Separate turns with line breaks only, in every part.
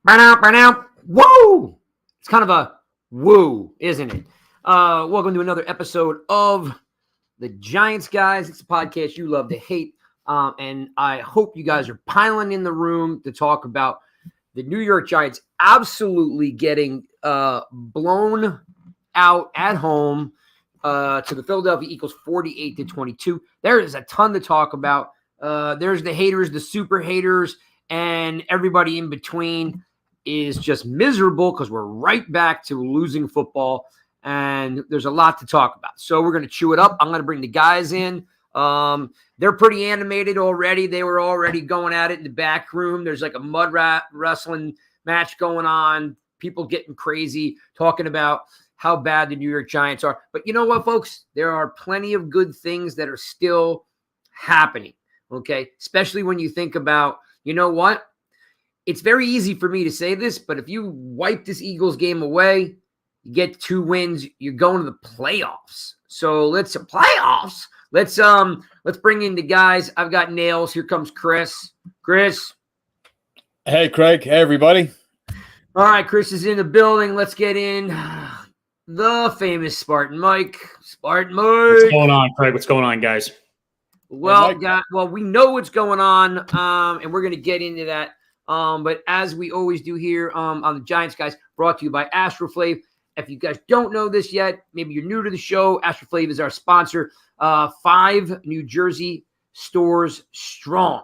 Woo! It's kind of a woo, isn't it? Welcome to another episode of the Giants, guys. It's a podcast you love to hate. And I hope you guys are piling in the room to talk about the New York Giants absolutely getting blown out at home to the Philadelphia Eagles 48-22. There is a ton to talk about. There's the haters, the super haters, and everybody in between is just miserable because we're right back to losing football, and there's a lot to talk about. So we're going to chew it up. I'm going to bring the guys in. They're pretty animated already. They were already going at it in the back room. There's like a mud wrestling match going on. People getting crazy, talking about how bad the New York Giants are. But you know what, folks? There are plenty of good things that are still happening, okay? Especially when you think about, you know what? It's very easy for me to say this, but if you wipe this Eagles game away, you get 2 wins, you're going to the playoffs. So let's bring in the guys. I've got Nails. Here comes Chris. Chris.
Hey, Craig. Hey, everybody.
All right, Chris is in the building. Let's get in the famous Spartan Mike. Spartan Mike.
What's going on, Craig? What's going on, guys?
Well, we know what's going on, and we're going to get into that. But as we always do here on the Giants, guys, brought to you by Astroflave. If you guys don't know this yet, maybe you're new to the show, Astroflave is our sponsor. 5 New Jersey stores strong.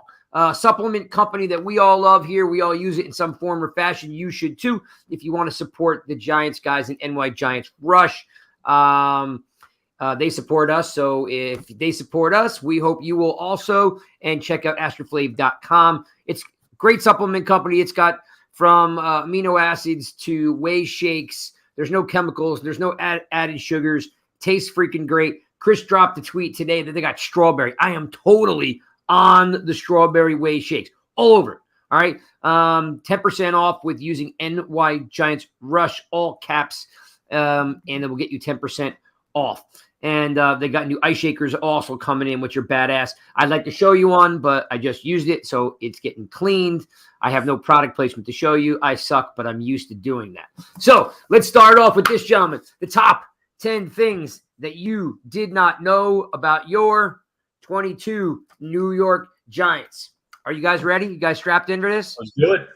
Supplement company that we all love here. We all use it in some form or fashion. You should too if you want to support the Giants, guys, and NY Giants Rush. They support us, so if they support us, we hope you will also. And check out astroflave.com. It's great supplement company. It's got from amino acids to whey shakes. There's no chemicals. There's no added sugars. Tastes freaking great. Chris dropped a tweet today that they got strawberry. I am totally on the strawberry whey shakes. All over it. All right. 10% off with using NY Giants Rush, all caps. And it will get you 10% off. And they got new ice shakers also coming in, which are badass. I'd like to show you one, but I just used it, so it's getting cleaned. I have no product placement to show you. I suck, but I'm used to doing that. So let's start off with this, gentlemen. The top 10 things that you did not know about your 22 New York Giants. Are you guys ready? You guys strapped in for this?
Let's do it.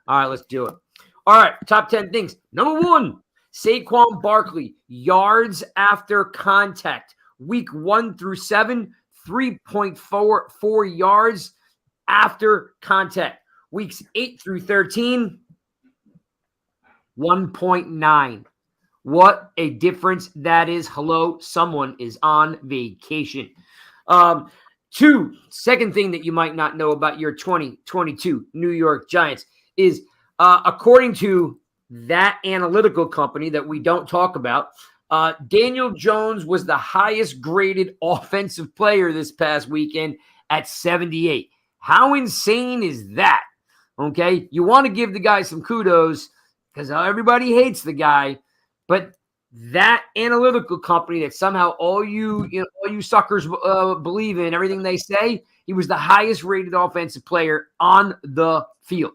All right, let's do it. All right, top 10 things. Number 1. Saquon Barkley, yards after contact. Week 1 through 7, 3.44 yards after contact. Weeks 8 through 13, 1.9. What a difference that is. Hello, someone is on vacation. 2, second thing that you might not know about your 2022 New York Giants is according to that analytical company that we don't talk about, Daniel Jones was the highest graded offensive player this past weekend at 78. How insane is that? Okay, you want to give the guy some kudos because everybody hates the guy, but that analytical company that somehow all you suckers believe in everything they say, he was the highest rated offensive player on the field.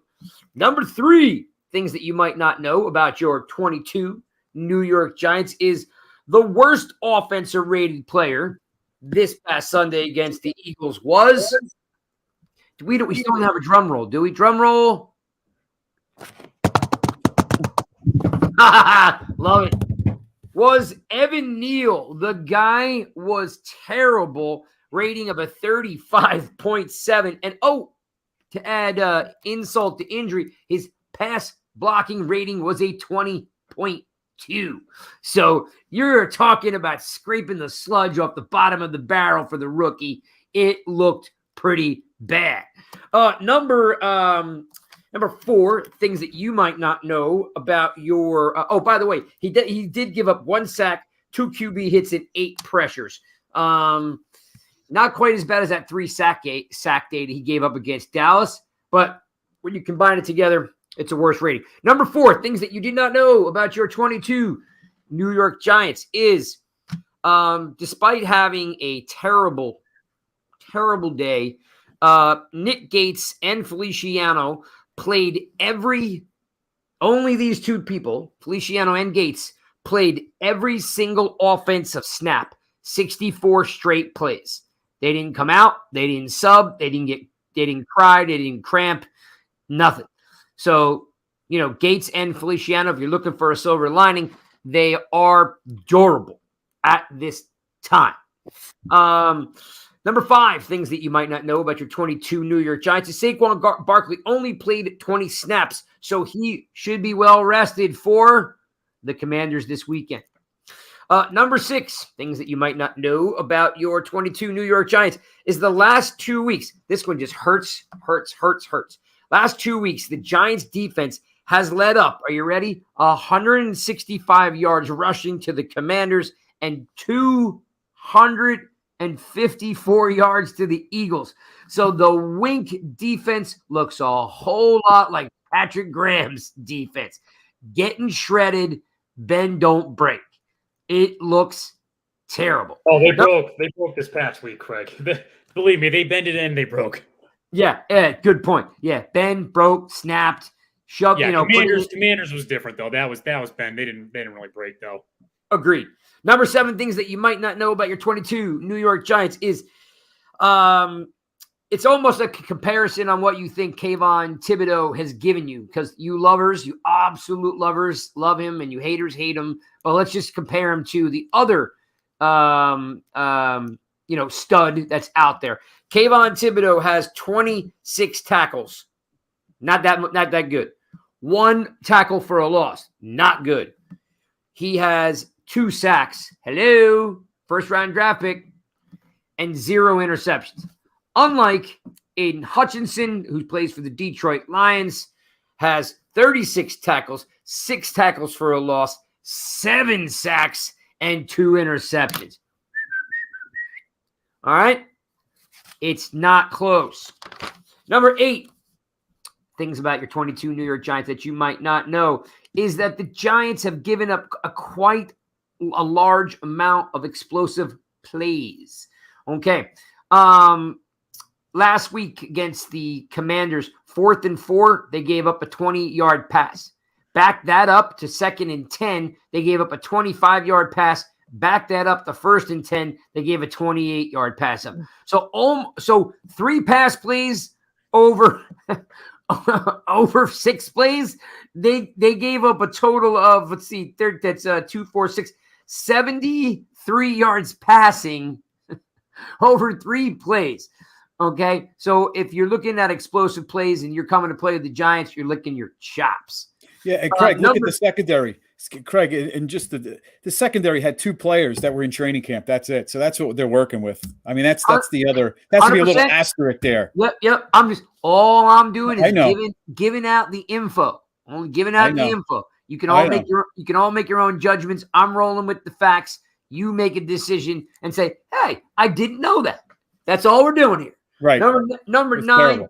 Number 3. Things that you might not know about your 22 New York Giants is the worst offensive rated player this past Sunday against the Eagles was. We still don't have a drum roll, do we? Drum roll. Love it. Was Evan Neal. The guy was terrible, rating of a 35.7. And to add insult to injury, his pass blocking rating was a 20.2. So you're talking about scraping the sludge off the bottom of the barrel for the rookie. It looked pretty bad. Number 4, things that you might not know about your by the way, he did give up 1 sack, 2 QB hits, and 8 pressures. Not quite as bad as that 3 sack data he gave up against Dallas, but when you combine it together, it's a worse rating. Number 4, things that you did not know about your 22 New York Giants is, despite having a terrible day, Nick Gates and Feliciano played every Only these two people, Feliciano and Gates, played every single offensive snap, 64 straight plays. They didn't come out, they didn't sub, they didn't cry, they didn't cramp, nothing. So, Gates and Feliciano, if you're looking for a silver lining, they are durable at this time. Number 5, things that you might not know about your 22 New York Giants is Saquon Barkley only played 20 snaps, so he should be well rested for the Commanders this weekend. Number 6, things that you might not know about your 22 New York Giants is the last 2 weeks. This one just hurts. Last 2 weeks, the Giants defense has led up, are you ready? 165 yards rushing to the Commanders and 254 yards to the Eagles. So the Wink defense looks a whole lot like Patrick Graham's defense. Getting shredded, bend, don't break. It looks terrible.
Oh, they broke this past week, Craig. Believe me, they bended and they broke.
Yeah, good point. Yeah, bend, broke, snapped, shoved.
Yeah, Commanders was different though. That was bend. They didn't really break though.
Agreed. Number 7, things that you might not know about your 22 New York Giants is it's almost a comparison on what you think Kayvon Thibodeau has given you, because you absolute lovers love him and you haters hate him. But let's just compare him to the other stud that's out there. Kayvon Thibodeau has 26 tackles. Not that good. 1 tackle for a loss. Not good. He has 2 sacks. Hello. First round draft pick. And 0 interceptions. Unlike Aiden Hutchinson, who plays for the Detroit Lions, has 36 tackles, 6 tackles for a loss, 7 sacks, and 2 interceptions. All right? It's not close. Number 8, things about your 22 New York Giants that you might not know is that the Giants have given up quite a large amount of explosive plays. Okay. Last week against the Commanders, 4th and 4, they gave up a 20-yard pass. Back that up to 2nd and 10, they gave up a 25-yard pass. Back that up to 1st and 10, they gave a 28-yard pass up. So 3 pass plays over over 6 plays. They gave up a total of, let's see, that's 2, 4, 6, 73 yards passing over 3 plays. Okay, so if you're looking at explosive plays and you're coming to play with the Giants, you're licking your chops.
Yeah, and Craig, look at the secondary. Craig, and just the secondary had 2 players that were in training camp. That's it. So that's what they're working with. I mean, that's the other. That's to be a little asterisk there.
Yep. All I'm doing is giving out the info. Only giving out the info. You can all make your own judgments. I'm rolling with the facts. You make a decision and say, "Hey, I didn't know that." That's all we're doing here.
Right.
Number 9,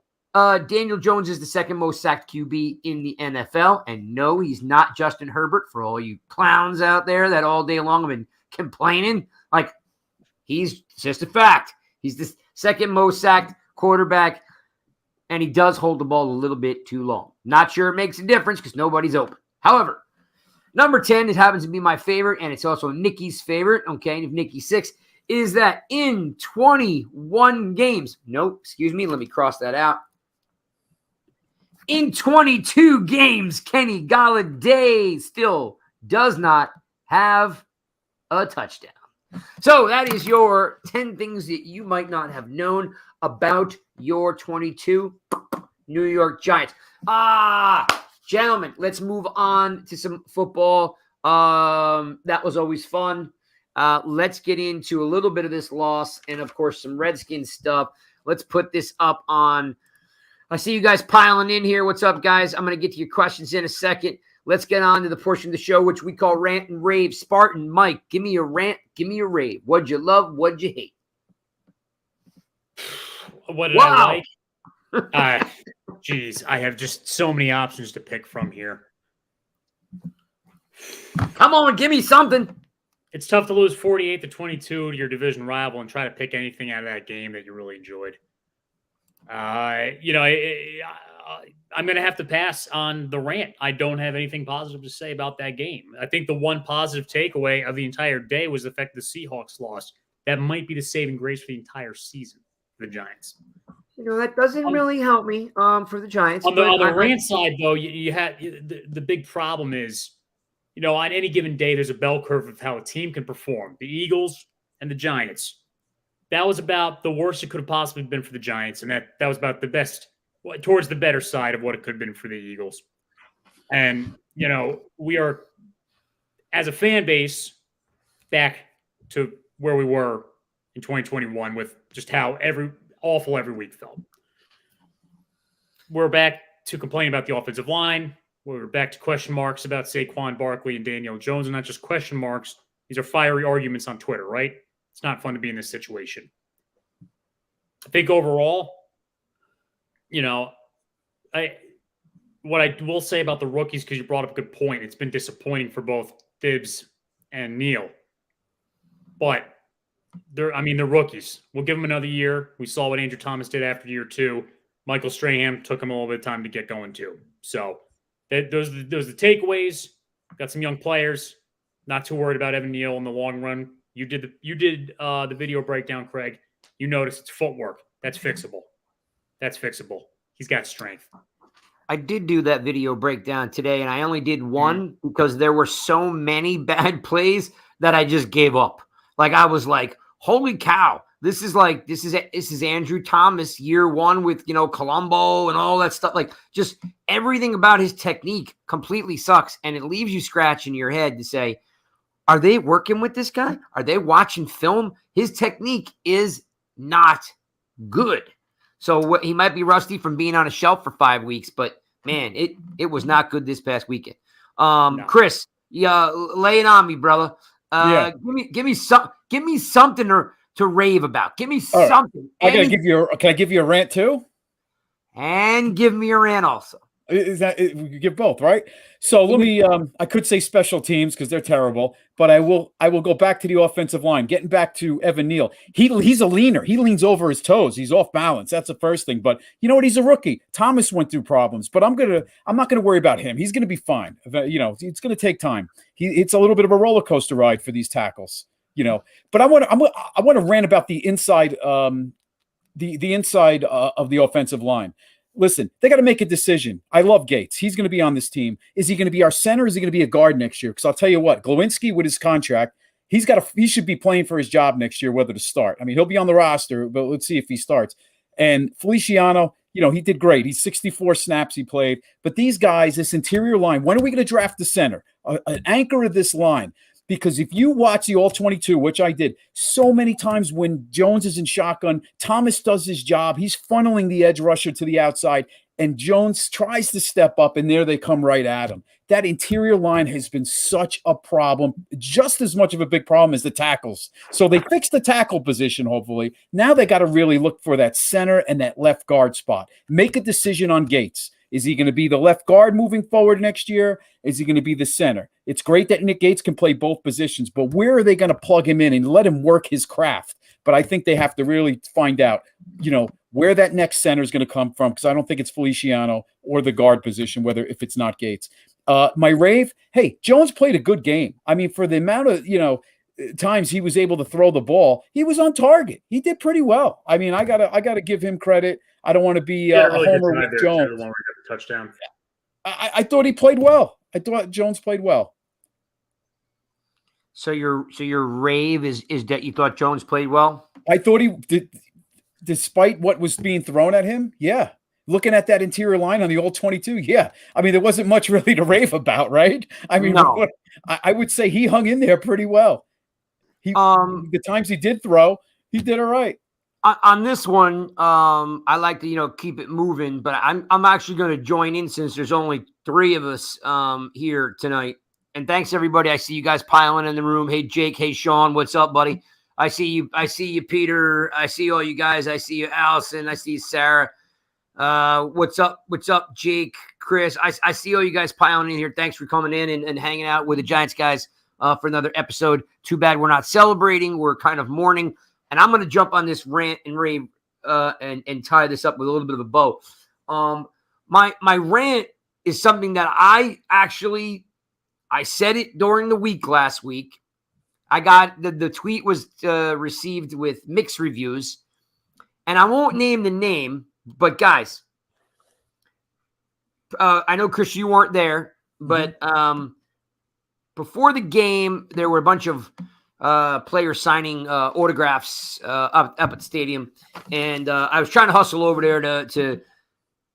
Daniel Jones is the 2nd most sacked QB in the NFL. And no, he's not Justin Herbert, for all you clowns out there that all day long have been complaining. Like, he's just a fact. He's the 2nd most sacked quarterback, and he does hold the ball a little bit too long. Not sure it makes a difference because nobody's open. However, number 10, it happens to be my favorite, and it's also Nikki's favorite, okay, and if Nikki's 6, is that in 21 games, let me cross that out. In 22 games, Kenny Golladay still does not have a touchdown. So that is your 10 things that you might not have known about your 22 New York Giants. Gentlemen, let's move on to some football. That was always fun. Let's get into a little bit of this loss and, of course, some Redskins stuff. Let's put this up on. I see you guys piling in here. What's up, guys? I'm going to get to your questions in a second. Let's get on to the portion of the show which we call Rant and Rave. Spartan Mike, give me a rant, give me a rave. What'd you love? What'd you hate?
What did I like? Geez, I have just so many options to pick from here.
Come on, give me something.
It's tough to lose 48-22 to your division rival and try to pick anything out of that game that you really enjoyed. I'm going to have to pass on the rant. I don't have anything positive to say about that game. I think the one positive takeaway of the entire day was the fact the Seahawks lost. That might be the saving grace for the entire season for the Giants.
That doesn't really help me for the Giants.
On the rant side, though, you had the big problem is, on any given day, there's a bell curve of how a team can perform. The Eagles and the Giants. That was about the worst it could have possibly been for the Giants, and that was about the best, towards the better side of what it could have been for the Eagles. And, we are, as a fan base, back to where we were in 2021 with just how awful every week felt. We're back to complaining about the offensive line. We're back to question marks about Saquon Barkley and Daniel Jones, and not just question marks. These are fiery arguments on Twitter, right? It's not fun to be in this situation. I think overall, what I will say about the rookies, because you brought up a good point, it's been disappointing for both Tibbs and Neal. But they're rookies. We'll give them another year. We saw what Andrew Thomas did after year 2. Michael Strahan took him a little bit of time to get going too. So those are the takeaways. Got some young players. Not too worried about Evan Neal in the long run. You did the video breakdown, Craig. You noticed it's footwork. That's fixable. He's got strength.
I did do that video breakdown today, and I only did one because there were so many bad plays that I just gave up. Like, I was like, holy cow. This is Andrew Thomas year 1 with, Colombo and all that stuff. Like, just everything about his technique completely sucks. And it leaves you scratching your head to say, are they working with this guy? Are they watching film? His technique is not good. So he might be rusty from being on a shelf for 5 weeks, but man, it was not good this past weekend. No. Chris, lay it on me, brother. Give me something to rave about. Give me something.
Can I give you a rant too?
And give me a rant also.
Is that we give both, right? So let me I could say special teams because they're terrible, but I will go back to the offensive line. Getting back to Evan Neal. He's a leaner. He leans over his toes. He's off balance. That's the first thing. But you know what? He's a rookie. Thomas went through problems, but I'm not gonna worry about him. He's gonna be fine. It's gonna take time. It's a little bit of a roller coaster ride for these tackles. But I want to rant about the inside the inside of the offensive line. Listen, they got to make a decision. I love Gates. He's going to be on this team. Is he going to be our center? Or is he going to be a guard next year? Because I'll tell you what, Glowinski with his contract, he should be playing for his job next year, whether to start. I mean, he'll be on the roster, but let's see if he starts. And Feliciano, he did great. He's 64 snaps he played. But these guys, this interior line, when are we going to draft the center? An anchor of this line. Because if you watch the All-22, which I did, so many times when Jones is in shotgun, Thomas does his job. He's funneling the edge rusher to the outside, and Jones tries to step up, and there they come right at him. That interior line has been such a problem, just as much of a big problem as the tackles. So they fixed the tackle position, hopefully. Now they got to really look for that center and that left guard spot. Make a decision on Gates. Is he going to be the left guard moving forward next year? Is he going to be the center? It's great that Nick Gates can play both positions, but where are they going to plug him in and let him work his craft? But I think they have to really find out, where that next center is going to come from, because I don't think it's Feliciano or the guard position, if it's not Gates. My rave, hey, Jones played a good game. I mean, for the amount of, times he was able to throw the ball, he was on target. He did pretty well. I mean, I gotta give him credit. I don't want to be a homer with Jones.
The one where he got the touchdown.
I thought he played well. I thought Jones played well.
So your rave is that you thought Jones played well?
I thought he did, despite what was being thrown at him. Yeah. Looking at that interior line on the All-22, yeah. I mean, there wasn't much really to rave about, right? I mean, no. I would say he hung in there pretty well. The times he did throw, he did all right.
On this one, I like to keep it moving, but I'm actually going to join in since there's only 3 of us here tonight. And thanks everybody. I see you guys piling in the room. Hey Jake, hey Sean, what's up, buddy? I see you, Peter. I see all you guys. I see you, Allison. I see you, Sarah. What's up, Jake, Chris? I see all you guys piling in here. Thanks for coming in and hanging out with the Giants guys for another episode. Too bad we're not celebrating. We're kind of mourning. And I'm going to jump on this rant and rave and tie this up with a little bit of a bow. my rant is something that I said it during the week last week. I got the tweet was received with mixed reviews, and I won't name the name, but guys, I know, Chris, you weren't there, but before the game, there were a bunch of players signing autographs up at the stadium, and I was trying to hustle over there to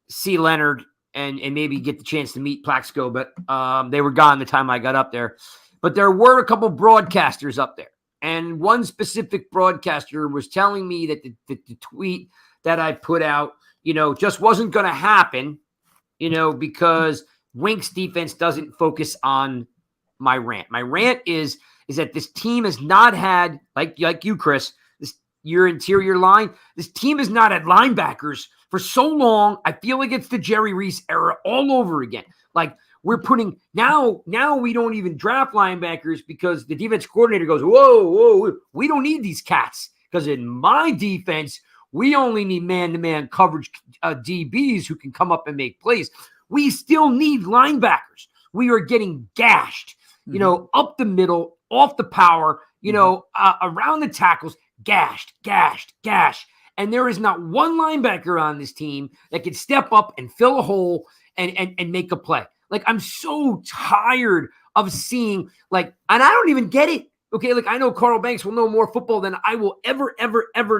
see Leonard and maybe get the chance to meet Plaxico, but they were gone the time I got up there. But there were a couple broadcasters up there, and one specific broadcaster was telling me that the tweet that I put out, just wasn't going to happen, because Wink's defense doesn't focus on my rant. My rant is that this team has not had, like you, Chris, your interior line, this team has not had linebackers for so long. I feel like it's the Jerry Reese era all over again. Like, we're putting now we don't even draft linebackers because the defense coordinator goes, whoa, we don't need these cats because in my defense, we only need man-to-man coverage DBs who can come up and make plays. We still need linebackers. We are getting gashed, up the middle, off the power, around the tackles, gashed. And there is not one linebacker on this team that can step up and fill a hole and make a play. Like, I'm so tired of seeing, and I don't even get it. Okay, I know Carl Banks will know more football than I will ever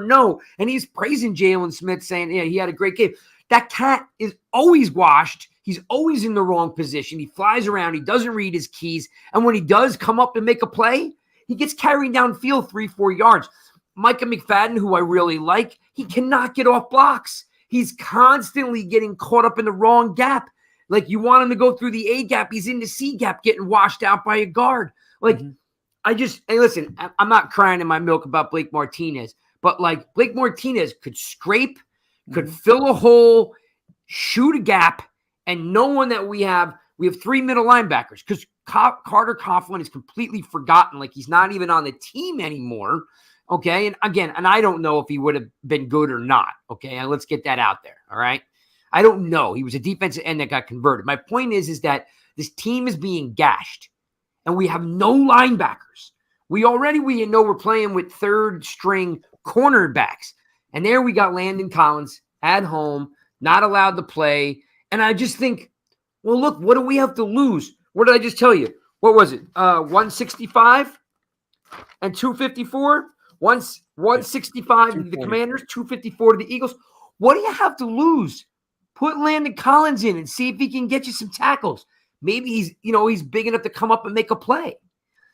know. And he's praising Jalen Smith, saying, he had a great game. That cat is always washed. He's always in the wrong position. He flies around. He doesn't read his keys. And when he does come up and make a play, he gets carried downfield 3-4 yards. Micah McFadden, who I really like, he cannot get off blocks. He's constantly getting caught up in the wrong gap. Like, you want him to go through the A gap, he's in the C gap getting washed out by a guard. Hey, listen, I'm not crying in my milk about Blake Martinez, but Blake Martinez could scrape, could fill a hole, shoot a gap, and no one that we have 3 middle linebackers because Carter Coughlin is completely forgotten. Like, he's not even on the team anymore. Okay. And again, I don't know if he would have been good or not. Okay. And let's get that out there. All right. I don't know. He was a defensive end that got converted. My point is that this team is being gashed and we have no linebackers. We know we're playing with third string cornerbacks. And there we got Landon Collins at home, not allowed to play. And I just think, well, look, what do we have to lose? What did I just tell you? What was it? 165 and 254? 165 to the Commanders, 254 to the Eagles. What do you have to lose? Put Landon Collins in and see if he can get you some tackles. Maybe he's big enough to come up and make a play.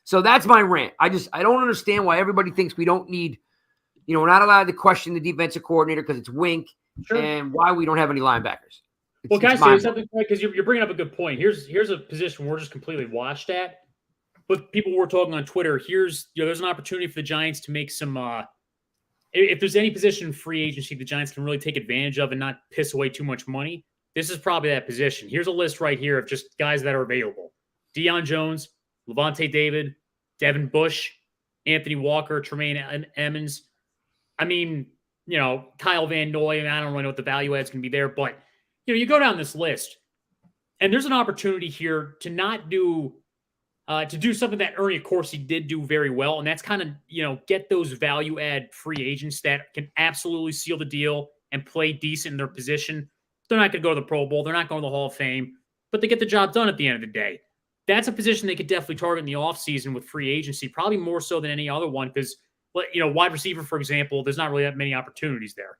So that's my rant. I don't understand why everybody thinks we don't need, we're not allowed to question the defensive coordinator because it's Wink, and why we don't have any linebackers.
Well, can I say something? Because you're bringing up a good point. Here's a position we're just completely washed at. But people were talking on Twitter. There's an opportunity for the Giants to make some. If there's any position in free agency the Giants can really take advantage of and not piss away too much money, this is probably that position. Here's a list right here of just guys that are available: Deion Jones, Levante David, Devin Bush, Anthony Walker, Tremaine Emmons. I mean, Kyle Van Noy, and I don't really know what the value add's going to be there, but you go down this list, and there's an opportunity here to not do. To do something that Ernie Accorsi did do very well, and that's kind of, get those value add free agents that can absolutely seal the deal and play decent in their position. They're not going to go to the Pro Bowl. They're not going to the Hall of Fame, but they get the job done at the end of the day. That's a position they could definitely target in the offseason with free agency, probably more so than any other one because, wide receiver, for example, there's not really that many opportunities there.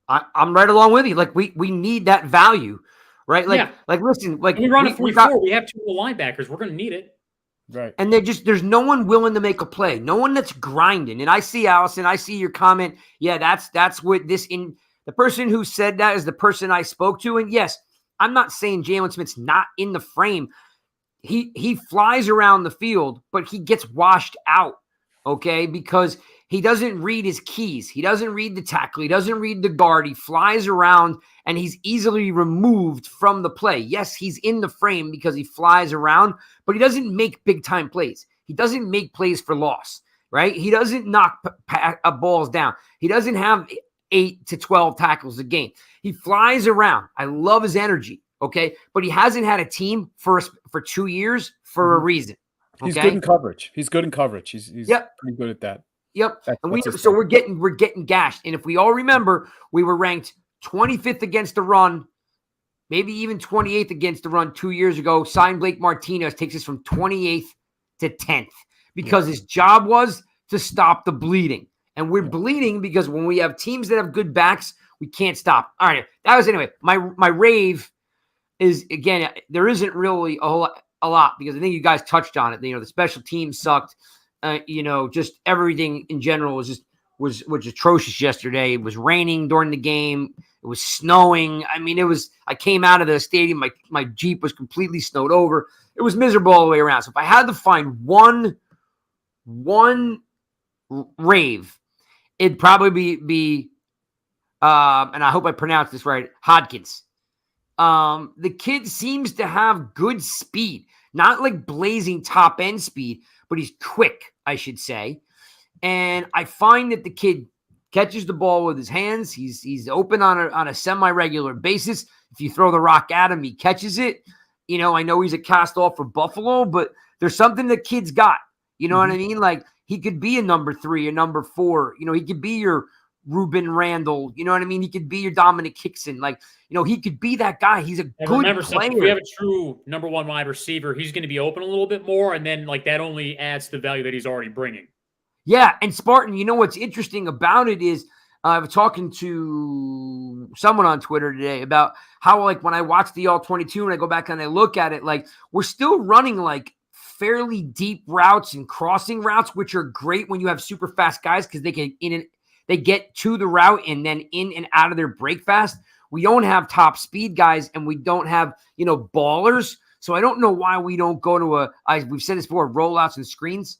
I'm right along with you. We need that value. Right? Listen,
we run a 3-4. We have 2 linebackers. We're going to need it.
Right.
And there's no one willing to make a play. No one that's grinding. And I see, Allison, I see your comment. Yeah, that's what the person who said that is the person I spoke to. And yes, I'm not saying Jalen Smith's not in the frame. He flies around the field, but he gets washed out. Okay, because he doesn't read his keys. He doesn't read the tackle. He doesn't read the guard. He flies around and he's easily removed from the play. Yes, he's in the frame because he flies around, but he doesn't make big time plays. He doesn't make plays for loss, right? He doesn't knock balls down. He doesn't have 8 to 12 tackles a game. He flies around. I love his energy. Okay. But he hasn't had a team for 2 years for a reason. Okay?
He's good in coverage. He's good in coverage. He's pretty good at that.
Yep. We're getting gashed. And if we all remember, we were ranked 25th against the run, maybe even 28th against the run 2 years ago. Signed Blake Martinez, takes us from 28th to 10th because his job was to stop the bleeding. And we're bleeding because when we have teams that have good backs, we can't stop. All right. That was anyway. My rave is, again, there isn't really a lot because I think you guys touched on it. The special teams sucked. Just everything in general was atrocious yesterday. It was raining during the game. It was snowing. I mean, I came out of the stadium. My Jeep was completely snowed over. It was miserable all the way around. So if I had to find one rave, it'd probably be and I hope I pronounced this right, Hodgins. The kid seems to have good speed, not like blazing top end speed, but he's quick, I should say. And I find that the kid catches the ball with his hands. He's open on a semi-regular basis. If you throw the rock at him, he catches it. I know he's a cast off for Buffalo, but there's something the kid's got. You know what I mean? Like, he could be a number 3, a number 4. He could be your Ruben Randall. You know what I mean? He could be your Dominic Hickson. Like, he could be that guy. He's a good player.
If we have a true number 1 wide receiver, he's going to be open a little bit more, and then that only adds to the value that he's already bringing.
Yeah, and Spartan, what's interesting about it is I was talking to someone on Twitter today about how, when I watch the All-22 and I go back and I look at it, we're still running, fairly deep routes and crossing routes, which are great when you have super fast guys because they can they get to the route and then in and out of their break fast. We don't have top speed guys and we don't have, ballers. So I don't know why we don't go to we've said this before, rollouts and screens.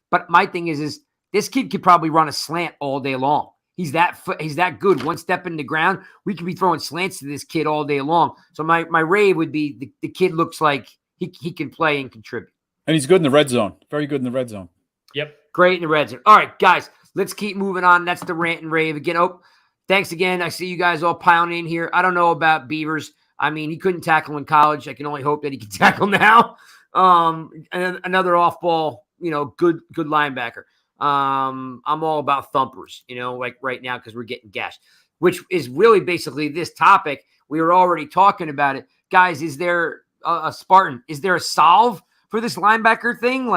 But my thing is this kid could probably run a slant all day long. He's that good. One step in the ground, we could be throwing slants to this kid all day long. So my rave would be the kid looks like he can play and contribute.
And he's good in the red zone. Very good in the red zone.
Yep.
Great in the red zone. All right, guys, let's keep moving on. That's the rant and rave again. Oh, thanks again. I see you guys all piling in here. I don't know about Beavers. I mean, he couldn't tackle in college. I can only hope that he can tackle now. And another off ball, good linebacker. I'm all about thumpers, right now because we're getting gashed, which is really basically this topic. We were already talking about it. Guys, is there a Spartan? Is there a solve for this linebacker thing?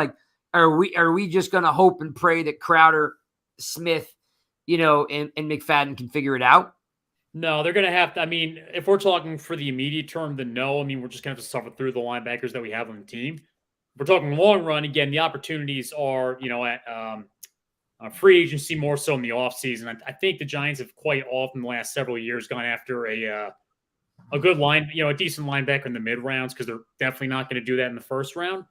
Are we just going to hope and pray that Crowder, Smith, and McFadden can figure it out?
No, they're going to have to. I mean, if we're talking for the immediate term, then no. I mean, we're just going to have to suffer through the linebackers that we have on the team. If we're talking long run, again, the opportunities are, at free agency more so in the offseason. I think the Giants have quite often the last several years gone after a good line, a decent linebacker in the mid rounds because they're definitely not going to do that in the first round.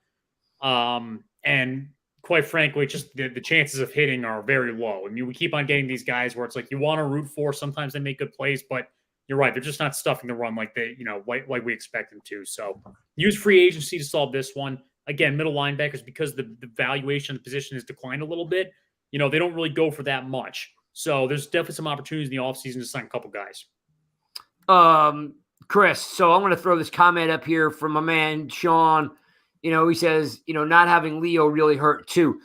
And quite frankly, just the chances of hitting are very low. I mean, we keep on getting these guys where it's you want to root for. Sometimes they make good plays, but you're right. They're just not stuffing the run like they, like we expect them to. So use free agency to solve this one. Again, middle linebackers, because the valuation of the position has declined a little bit, they don't really go for that much. So there's definitely some opportunities in the offseason to sign a couple guys.
Chris, so I'm going to throw this comment up here from my man, Sean. He says, not having Leo really hurt too.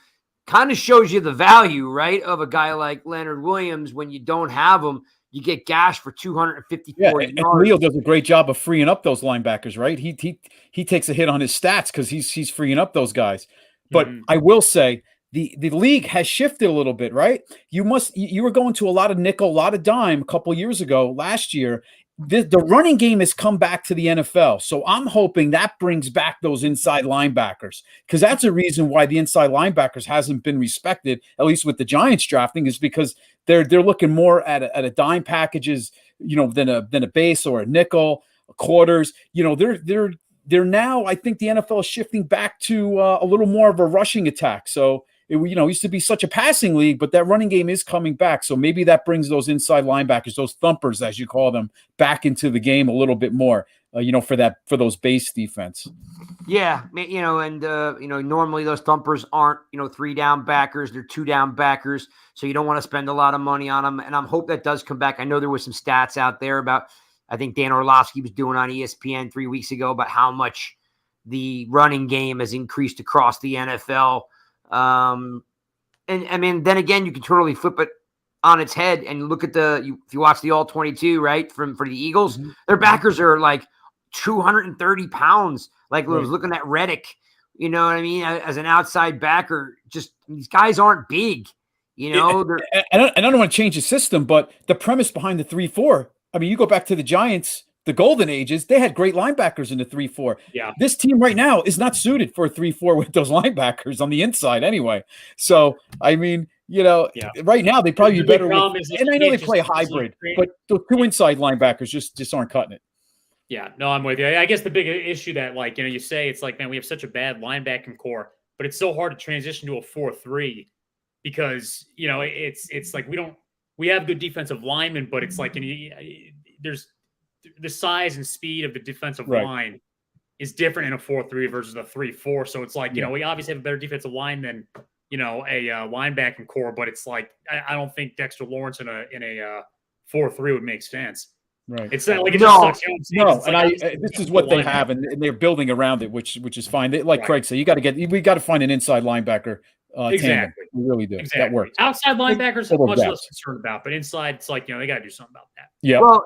Kind of shows you the value, right, of a guy like Leonard Williams. When you don't have him, you get gashed for 254 yards.
And Leo does a great job of freeing up those linebackers, right? He takes a hit on his stats because he's freeing up those guys. But I will say the league has shifted a little bit, right? You were going to a lot of nickel, a lot of dime a couple years ago, last year. The running game has come back to the NFL. So I'm hoping that brings back those inside linebackers, because that's a reason why the inside linebackers hasn't been respected, at least with the Giants drafting, is because they're looking more at a dime packages, than a base or a nickel, quarters. They're now, I think the NFL is shifting back to a little more of a rushing attack. So it used to be such a passing league, but that running game is coming back. So maybe that brings those inside linebackers, those thumpers, as you call them, back into the game a little bit more. for those base defense.
Yeah, and normally those thumpers aren't 3-down backers; they're 2-down backers. So you don't want to spend a lot of money on them. And I hope that does come back. I know there was some stats out there about, I think Dan Orlovsky was doing on ESPN 3 weeks ago about how much the running game has increased across the NFL. And I mean, then again, you can totally flip it on its head and look at if you watch the All-22, right, for the Eagles, their backers are like 230 pounds. Like I was looking at Reddick, you know what I mean, as an outside backer. Just these guys aren't big, I
don't want to change the system, but the premise behind the 3-4. I mean, you go back to the Giants, the golden ages, they had great linebackers in the 3-4.
Yeah.
This team right now is not suited for a 3-4 with those linebackers on the inside anyway. So, I mean, right now they probably be better with, and I know they play a hybrid, but the 2 inside linebackers just aren't cutting it.
Yeah, no, I'm with you. I guess the big issue that, you say it's like, man, we have such a bad linebacking core, but it's so hard to transition to a 4-3 because, it's like we have good defensive linemen, but it's like there's the size and speed of the defensive line is different in a 4-3 versus a 3-4. So it's like, we obviously have a better defensive line than, a linebacking core, but it's like, I don't think Dexter Lawrence in a 4-3 would make sense.
Right.
It's not like it just sucks.
No, and this is what they have, and they're building around it, which is fine. Craig said, we got to find an inside linebacker.
Exactly.
We really do.
Exactly.
That works.
Outside linebackers, I'm much less concerned about, but inside, it's like, they got to do something about that.
Yeah.
Well,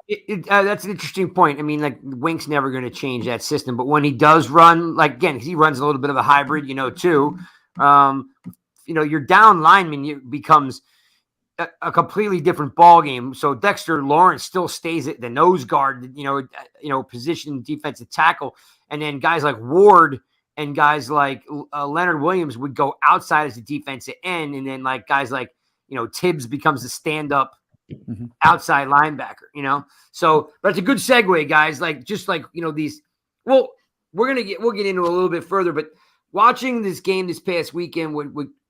that's an interesting point. I mean, like Wink's never going to change that system, but when he does run, like again, he runs a little bit of a hybrid, too. Your down lineman becomes a completely different ball game. So Dexter Lawrence still stays at the nose guard, position defensive tackle, and then guys like Ward and guys like Leonard Williams would go outside as a defensive end, and then like guys like Tibbs becomes a stand-up outside linebacker. So that's a good segue, guys. Like just like these. Well, we'll get into a little bit further, but watching this game this past weekend,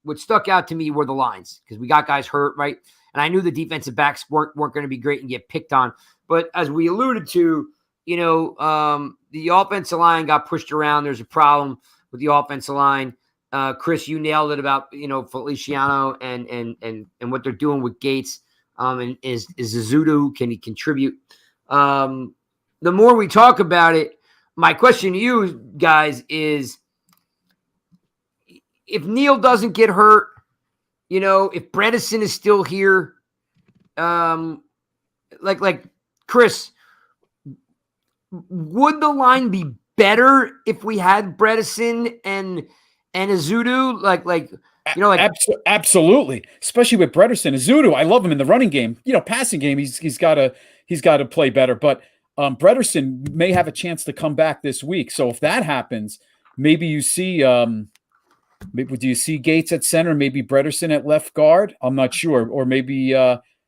what stuck out to me were the lines because we got guys hurt, right? And I knew the defensive backs weren't going to be great and get picked on. But as we alluded to, the offensive line got pushed around. There's a problem with the offensive line. Chris, you nailed it about Feliciano and what they're doing with Gates. And is Azudu, can he contribute? The more we talk about it, my question to you guys is, if Neal doesn't get hurt, if Bredesen is still here, like Chris, would the line be better if we had Bredesen and Azudu?
Absolutely, especially with Bredesen. Azudu, I love him in the running game. Passing game, he's got to play better. But Bredesen may have a chance to come back this week. So if that happens, maybe you see. Maybe do you see Gates at center? Maybe Bredesen at left guard. I'm not sure. Or maybe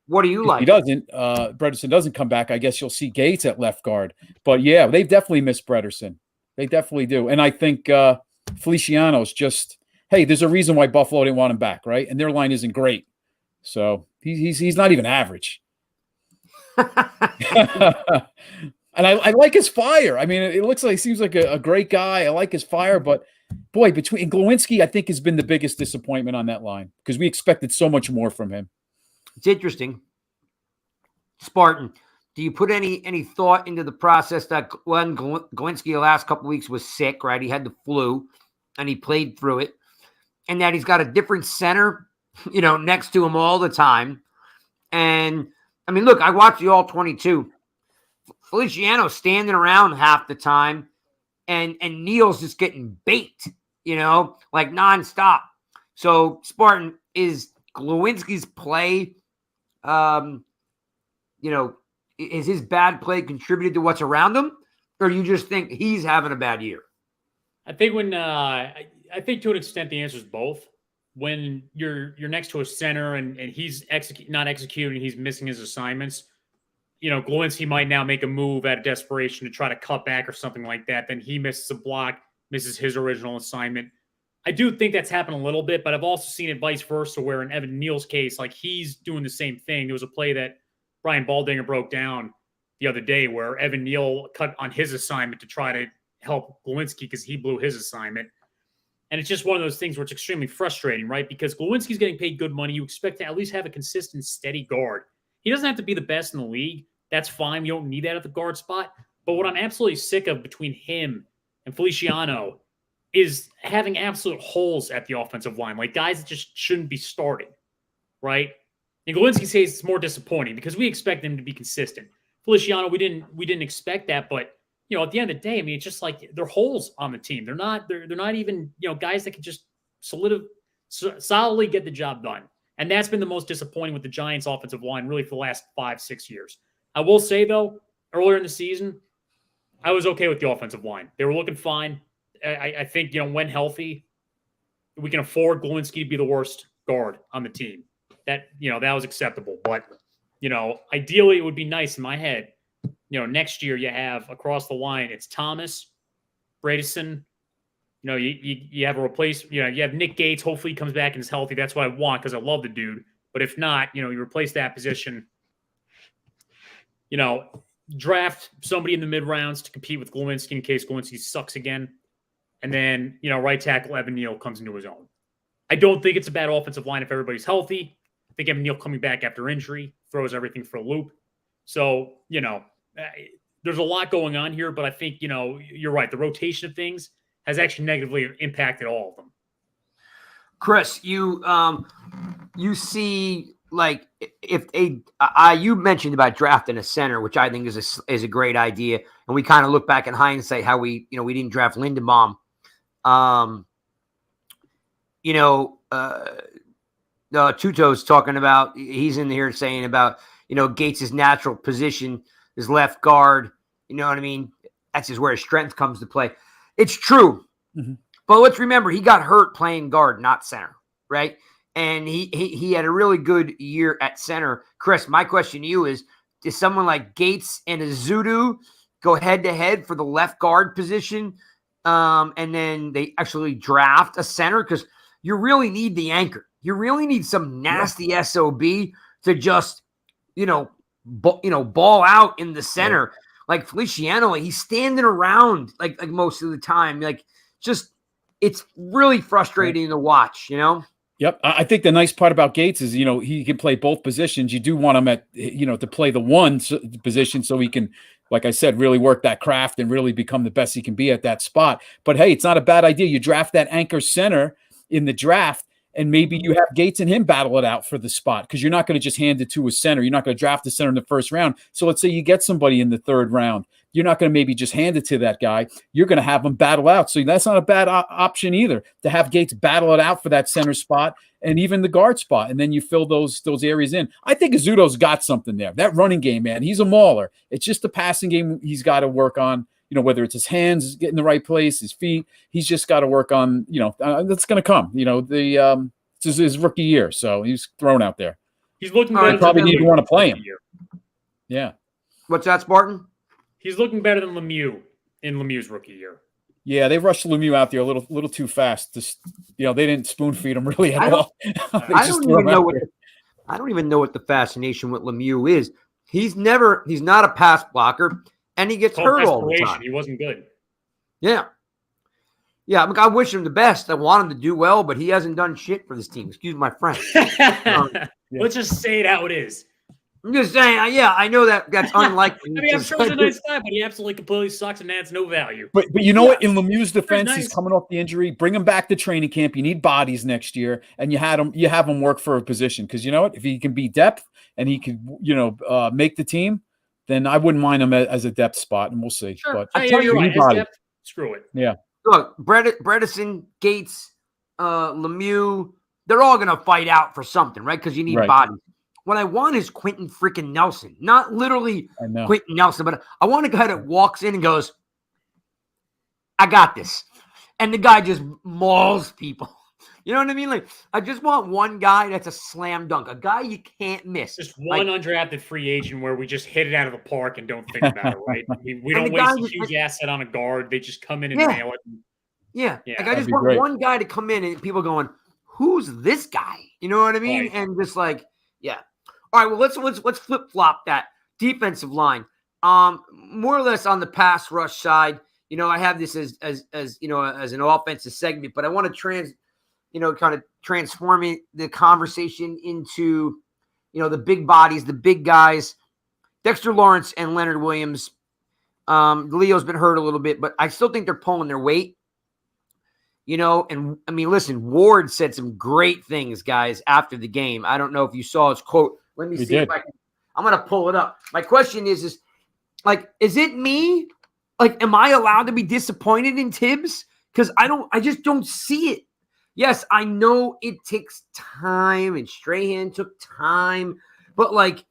what do you like?
He doesn't. Bredesen doesn't come back. I guess you'll see Gates at left guard. But yeah, they definitely miss Bredesen. They definitely do. And I think Feliciano's just there's a reason why Buffalo didn't want him back, right? And their line isn't great, so he's not even average. And I like his fire. I mean, it looks like he seems like a great guy. I like his fire, but boy, between Glowinski, I think has been the biggest disappointment on that line because we expected so much more from him.
It's interesting. Spartan, do you put any thought into the process that when Glowinski the last couple of weeks was sick, right? He had the flu and he played through it, and that he's got a different center, next to him all the time. And I mean, look, I watched the All-22. Feliciano standing around half the time, and Neal's just getting baked, like nonstop. So Spartan, is Glowinski's play, is his bad play contributed to what's around him, or do you just think he's having a bad year?
I think I think to an extent the answer is both. When you're next to a center and he's not executing, he's missing his assignments. Glowinski might now make a move out of desperation to try to cut back or something like that. Then he misses a block, misses his original assignment. I do think that's happened a little bit, but I've also seen it vice versa, where in Evan Neal's case, like he's doing the same thing. There was a play that Brian Baldinger broke down the other day where Evan Neal cut on his assignment to try to help Glowinski because he blew his assignment. And it's just one of those things where it's extremely frustrating, right? Because Glowinski's getting paid good money. You expect to at least have a consistent, steady guard. He doesn't have to be the best in the league. That's fine. You don't need that at the guard spot. But what I'm absolutely sick of between him and Feliciano is having absolute holes at the offensive line, like guys that just shouldn't be starting, right? And Glowinski says it's more disappointing because we expect him to be consistent. Feliciano, we didn't expect that, but at the end of the day, I mean, it's just like they're holes on the team. They're not even guys that can just solidly get the job done. And that's been the most disappointing with the Giants' offensive line really for the last 5-6 years. I will say though, earlier in the season, I was okay with the offensive line. They were looking fine. I think when healthy, we can afford Glowinski to be the worst guard on the team. That that was acceptable. But ideally, it would be nice in my head. Next year you have across the line, it's Thomas, Bradison. You have a replace. You have Nick Gates. Hopefully he comes back and is healthy. That's what I want because I love the dude. But if not, you replace that position. Draft somebody in the mid rounds to compete with Glowinski in case Glowinski sucks again. And then, right tackle Evan Neal comes into his own. I don't think it's a bad offensive line if everybody's healthy. I think Evan Neal coming back after injury throws everything for a loop. So, there's a lot going on here, but I think, you're right. The rotation of things has actually negatively impacted all of them.
Chris, you see, like, if you mentioned about drafting a center, which I think is a great idea, and we kind of look back in hindsight how we didn't draft Lindenbaum. Tuto's talking about, he's in here saying about Gates' natural position is left guard. You know what I mean? That's just where his strength comes to play. It's true. Mm-hmm. But let's remember, he got hurt playing guard, not center, right? And he had a really good year at center. Chris, my question to you is, does someone like Gates and Azudu go head-to-head for the left guard position, and then they actually draft a center? Because you really need the anchor. You really need some nasty SOB to just, ball out in the center. Yeah. Like Feliciano, he's standing around like most of the time. Like, just, it's really frustrating to watch,
Yep. I think the nice part about Gates is, he can play both positions. You do want him at, to play the one position so he can, like I said, really work that craft and really become the best he can be at that spot. But hey, it's not a bad idea. You draft that anchor center in the draft, and maybe you have Gates and him battle it out for the spot, because you're not going to just hand it to a center. You're not going to draft the center in the first round. So let's say you get somebody in the third round. You're not going to maybe just hand it to that guy. You're going to have them battle out. So that's not a bad option either, to have Gates battle it out for that center spot and even the guard spot. And then you fill those areas in. I think Azudo's got something there. That running game, man, he's a mauler. It's just the passing game he's got to work on. Whether it's his hands getting the right place, his feet, he's just got to work on, that's going to come. It's his rookie year, so he's thrown out there.
He's looking
better. Probably need to want to play him. Yeah.
What's that, Spartan?
He's looking better than Lemieux in Lemieux's rookie year.
Yeah, they rushed Lemieux out there a little too fast. Just, they didn't spoon feed him really at all.
I don't even know what the fascination with Lemieux is. He's not a pass blocker. And he gets hurt all the time.
He wasn't good.
Yeah. Yeah, I wish him the best. I want him to do well, but he hasn't done shit for this team. Excuse my French.
Let's just say it how it is.
I'm just saying, I know that's unlikely.
I'm sure he's a nice guy, but he absolutely completely sucks and adds no value.
But you know what? In Lemieux's defense, he's coming off the injury. Bring him back to training camp. You need bodies next year, and you have him work for a position. Because you know what? If he can be depth and he can, make the team, then I wouldn't mind him as a depth spot, and we'll see.
Sure.
But
you're right. Depth, screw it.
Yeah.
Look, Bredesen, Gates, Lemieux, they're all going to fight out for something, right? Because you need bodies. What I want is Quentin freaking Nelson. Not literally Quentin Nelson, but I want a guy that walks in and goes, I got this. And the guy just mauls people. You know what I mean? Like, I just want one guy that's a slam dunk, a guy you can't miss.
Just one undrafted free agent where we just hit it out of the park and don't think about it, right? We don't waste a huge asset on a guard. They just come in and nail it.
Yeah. Like, I just want one guy to come in and people going, who's this guy? You know what I mean? Right. And just like, yeah. All right, well, let's flip-flop that defensive line. more or less on the pass rush side. I have this as an offensive segment, but I want to kind of transforming the conversation into, the big bodies, the big guys, Dexter Lawrence and Leonard Williams. Leo's been hurt a little bit, but I still think they're pulling their weight. And I mean, listen, Ward said some great things, guys, after the game. I don't know if you saw his quote. Let me see if I'm going to pull it up. My question is like, is it me? Like, am I allowed to be disappointed in Tibbs? Because I just don't see it. Yes, I know it takes time, and Strahan took time, but like,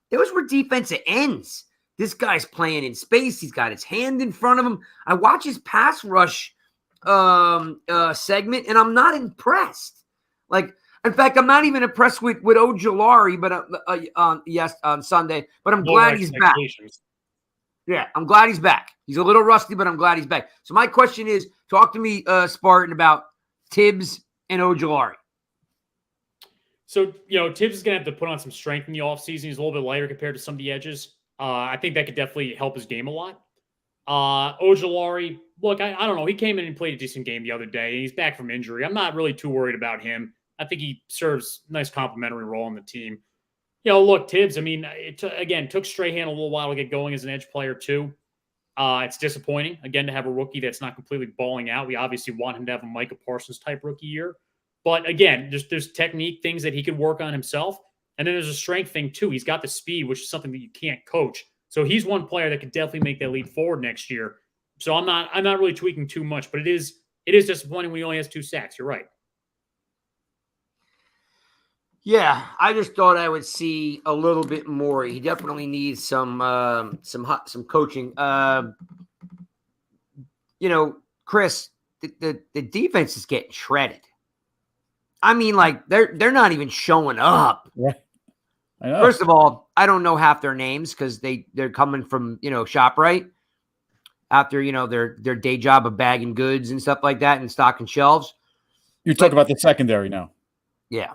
those were defensive ends. This guy's playing in space. He's got his hand in front of him. I watch his pass rush segment, and I'm not impressed. Like, in fact, I'm not even impressed with Ojulari, but on Sunday. But I'm glad he's back. Yeah, I'm glad he's back. He's a little rusty, but I'm glad he's back. So my question is, talk to me, Spartan, about Tibbs and Ojulari.
So, Tibbs is going to have to put on some strength in the offseason. He's a little bit lighter compared to some of the edges. I think that could definitely help his game a lot. Ojulari, look, I don't know. He came in and played a decent game the other day, and he's back from injury. I'm not really too worried about him. I think he serves a nice complementary role on the team. Look, Tibbs, I mean, took Strahan a little while to get going as an edge player too. It's disappointing, again, to have a rookie that's not completely balling out. We obviously want him to have a Micah Parsons type rookie year. But again, there's technique things that he could work on himself. And then there's a strength thing too. He's got the speed, which is something that you can't coach. So he's one player that could definitely make that leap forward next year. So I'm not really tweaking too much, but it is disappointing when he only has 2 sacks. You're right.
Yeah, I just thought I would see a little bit more. He definitely needs some coaching. Chris, the defense is getting shredded. I mean, like they're not even showing up.
Right. I know.
First of all, I don't know half their names because they're coming from ShopRite after their day job of bagging goods and stuff like that and stocking shelves.
You're talking about the secondary now.
Yeah.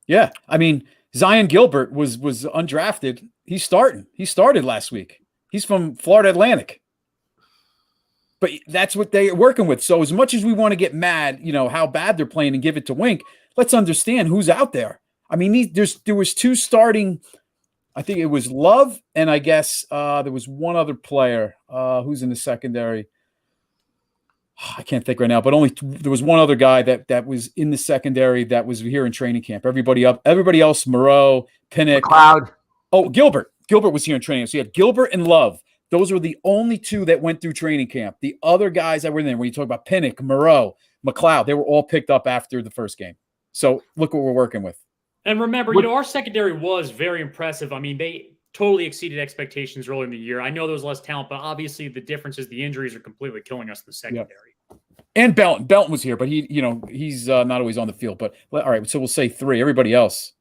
Yeah. I mean, Zion Gilbert was undrafted. He's starting. He started last week. He's from Florida Atlantic. But that's what they're working with. So as much as we want to get mad, how bad they're playing and give it to Wink, let's understand who's out there. I mean, there was 2 starting. I think it was Love, and I guess there was one other player who's in the secondary. I can't think right now, but there was one other guy that was in the secondary that was here in training camp. Everybody else, Moreau, Pinnock.
McLeod.
Oh, Gilbert. Gilbert was here in training. So you had Gilbert and Love. Those were the only 2 that went through training camp. The other guys that were in there, when you talk about Pinnock, Moreau, McLeod, they were all picked up after the first game. So look what we're working with.
And remember, our secondary was very impressive. I mean, they totally exceeded expectations early in the year. I know there was less talent, but obviously the difference is the injuries are completely killing us in the secondary.
Yep. And Belton was here, but he's not always on the field. But all right, so we'll say 3. Everybody else.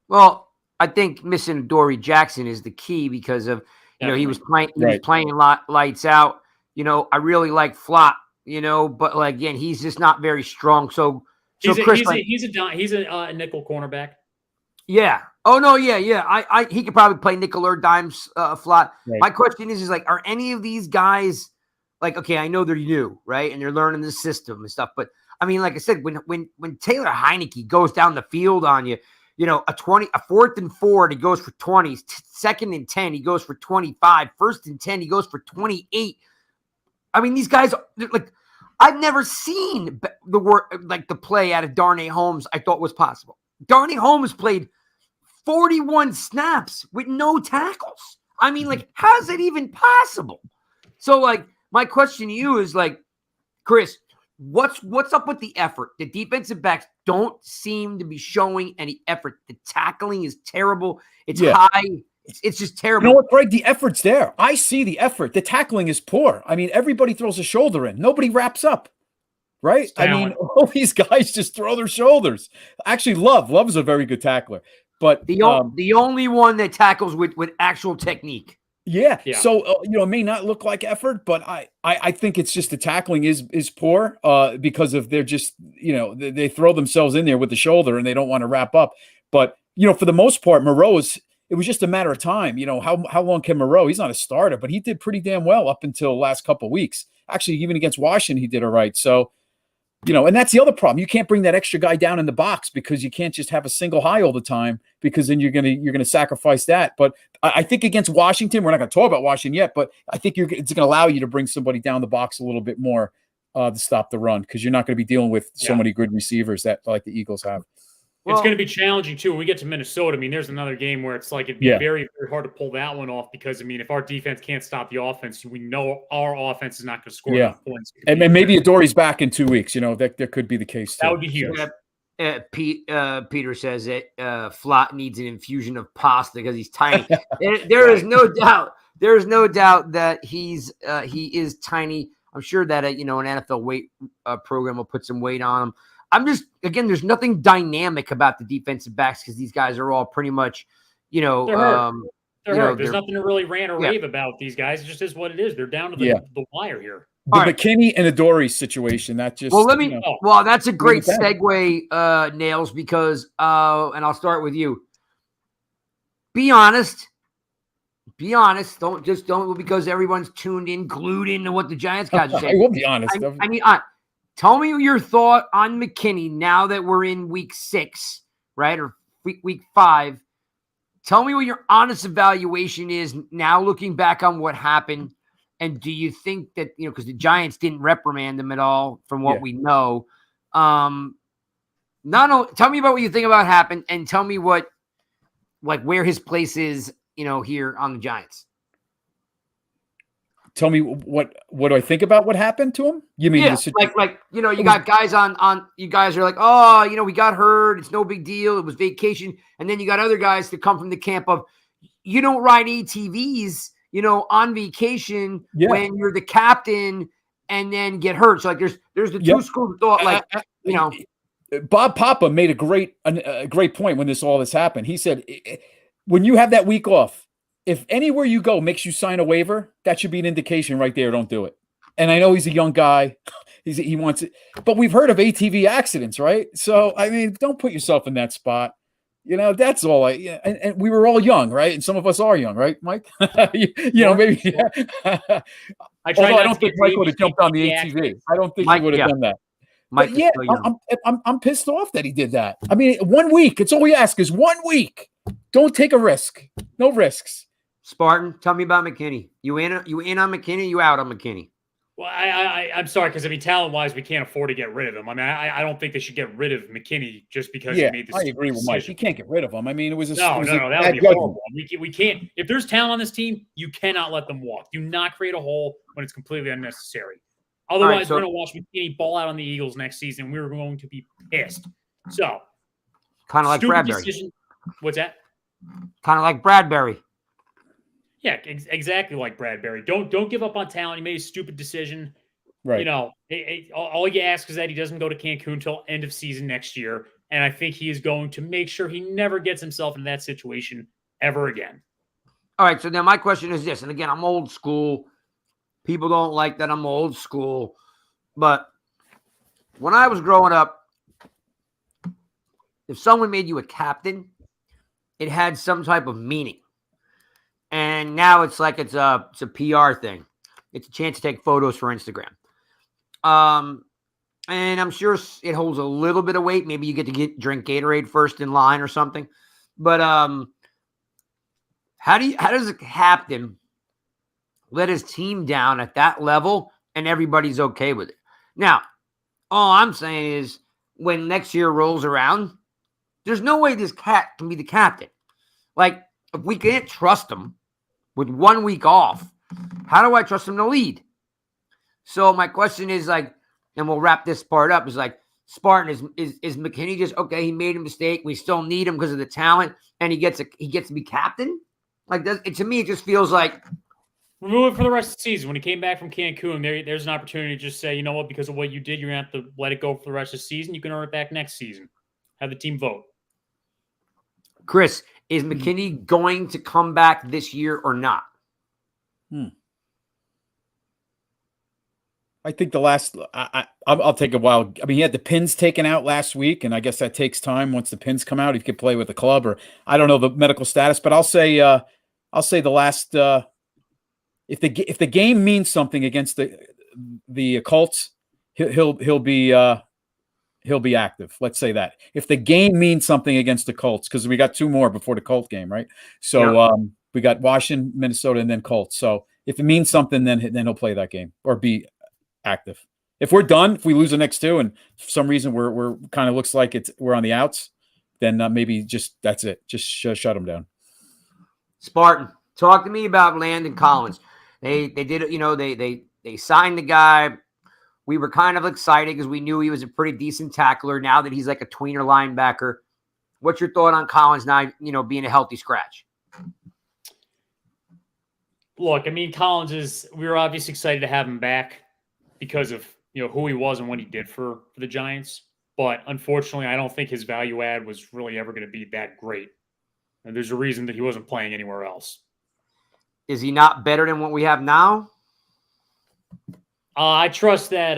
Well, I think missing Dory Jackson is the key because of he was playing lights out. I really like Flott. But like, again, he's just not very strong. So
he's
Chris,
a nickel cornerback.
Yeah. Oh no. Yeah. He could probably play nickel or dimes Flott.
Right.
My question is like, are any of these guys like? Okay, I know they're new, right, and they're learning the system and stuff. But I mean, like I said, when Taylor Heineke goes down the field on you. A 4th and 4, he goes for 20. 2nd and 10, he goes for 25. 1st and 10, he goes for 28. I mean, these guys, like, I've never seen the work, like the play out of Darnay Holmes I thought was possible. Darnay Holmes played 41 snaps with no tackles. I mean, like, how is that even possible? So, like, my question to you is, like, Chris, what's up with the effort? The defensive backs don't seem to be showing any effort. The tackling is terrible. It's high. It's just terrible.
You know what, Greg? The effort's there. I see the effort. The tackling is poor. I mean, everybody throws a shoulder in. Nobody wraps up, right? I mean, all these guys just throw their shoulders. Actually, Love is a very good tackler. But
the only one that tackles with actual technique.
Yeah. So, it may not look like effort, but I think it's just the tackling is poor because of they're just, they throw themselves in there with the shoulder and they don't want to wrap up. But, for the most part, it it was just a matter of time. How long can Moreau? He's not a starter, but he did pretty damn well up until the last couple of weeks. Actually, even against Washington, he did all right. So, and that's the other problem. You can't bring that extra guy down in the box because you can't just have a single high all the time, because then you're gonna sacrifice that. But I think against Washington, we're not going to talk about Washington yet, but I think it's going to allow you to bring somebody down the box a little bit more to stop the run, because you're not going to be dealing with so many good receivers that like the Eagles have.
It's going to be challenging too when we get to Minnesota. I mean, there's another game where it's like it'd be very, very hard to pull that one off, because I mean, if our defense can't stop the offense, we know our offense is not going to score enough points.
And maybe Adori's back in 2 weeks. That could be the case too.
That would be huge.
Peter says that Flott needs an infusion of pasta because he's tiny. There is no doubt. There is no doubt that he is tiny. I'm sure that an NFL weight program will put some weight on him. There's nothing dynamic about the defensive backs because these guys are all pretty much,
they're hurt. There's nothing to really rant or rave about these guys. It just is what it is. They're down to the wire here.
The McKinney and Adori situation, that just
well, that's a great segue, Nails, because and I'll start with you. Be honest. Don't because everyone's tuned in, glued into what the Giants guys are saying.
I will be honest.
Tell me your thought on McKinney now that we're in week 6, right? Or week 5. Tell me what your honest evaluation is now looking back on what happened. And do you think that, because the Giants didn't reprimand him at all from what we know. Tell me about what you think about happened, and tell me where his place is, here on the Giants.
Tell me what do I think about what happened to him? You mean
you got guys on you guys are like, oh, we got hurt, it's no big deal, it was vacation, and then you got other guys that come from the camp of you don't ride ATVs, on vacation when you're the captain and then get hurt. So there's the two schools of thought,
Bob Papa made a great point when all this happened. He said, when you have that week off, if anywhere you go makes you sign a waiver, that should be an indication right there. Don't do it. And I know he's a young guy. He wants it. But we've heard of ATV accidents, right? So, I mean, don't put yourself in that spot. That's all and we were all young, right? And some of us are young, right, Mike? Maybe. I don't think Mike would have jumped on the ATV. I don't think he would have done that. Mike, I'm pissed off that he did that. I mean, 1 week. It's all we ask is 1 week. Don't take a risk. No risks.
Spartan, tell me about McKinney. You in on McKinney? You out on McKinney?
Well, I'm sorry, because talent-wise, we can't afford to get rid of him. I mean, I don't think they should get rid of McKinney just because he made this.
I agree with Mike. You can't get rid of him. I mean, it was
that would be horrible. We can't. If there's talent on this team, you cannot let them walk. Do not create a hole when it's completely unnecessary. Otherwise, we're going to watch McKinney ball out on the Eagles next season. We're going to be pissed. So,
kind of like Bradbury.
What's that?
Kind of like Bradbury.
Yeah, exactly like Bradbury. Don't give up on talent. He made a stupid decision.
Right.
All you ask is that he doesn't go to Cancun until end of season next year. And I think he is going to make sure he never gets himself in that situation ever again.
All right. So now my question is this. And again, I'm old school. People don't like that I'm old school. But when I was growing up, if someone made you a captain, it had some type of meaning. And now it's like it's a PR thing. It's a chance to take photos for Instagram. And I'm sure it holds a little bit of weight. Maybe you get to drink Gatorade first in line or something. But how does a captain let his team down at that level and everybody's okay with it? Now, all I'm saying is when next year rolls around, there's no way this cat can be the captain. Like, if we can't trust him with 1 week off, how do I trust him to lead? So my question is and we'll wrap this part up, is Spartan, is McKinney just okay? He made a mistake. We still need him because of the talent, and he gets to be captain. To me, it just feels like
remove it for the rest of the season. When he came back from Cancun, there's an opportunity to just say, you know what, because of what you did, you're gonna have to let it go for the rest of the season. You can earn it back next season. Have the team vote.
Chris, is McKinney going to come back this year or not?
I think the last I'll take a while. I mean, he had the pins taken out last week, and I guess that takes time. Once the pins come out, he could play with the club, or I don't know the medical status, but I'll say the last if the game means something against the Colts, he'll be active. Let's say that. If the game means something against the Colts, because we got 2 more before the Colt game, right? So we got Washington, Minnesota, and then Colts. So if it means something, then he'll play that game or be active. If we're done, if we lose the next 2, and for some reason we're kind of looks like we're on the outs, then maybe just that's it. Just shut them down.
Spartan, talk to me about Landon Collins. They did it. You know, they signed the guy. We were kind of excited because we knew he was a pretty decent tackler. Now that he's like a tweener linebacker, what's your thought on Collins now? You know, being a healthy scratch.
Look, I mean, we were obviously excited to have him back because of, you know, who he was and what he did for the Giants. But unfortunately, I don't think his value add was really ever going to be that great. And there's a reason that he wasn't playing anywhere else.
Is he not better than what we have now?
I trust that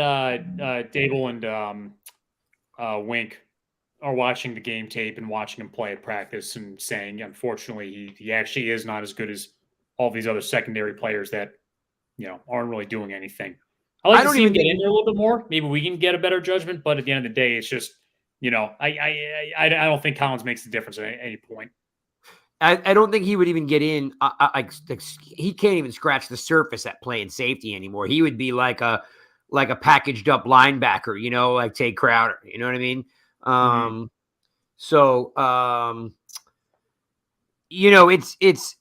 Dable and Wink are watching the game tape and watching him play at practice and saying, unfortunately, he actually is not as good as all these other secondary players that, you know, aren't really doing anything. I like to see him get in there a little bit more. Maybe we can get a better judgment, but at the end of the day, it's just, you know, I don't think Collins makes a difference at any point.
I don't think he would even get in. He can't even scratch the surface at playing safety anymore. He would be like a packaged up linebacker, you know, like Tay Crowder. You know what I mean? So you know, it's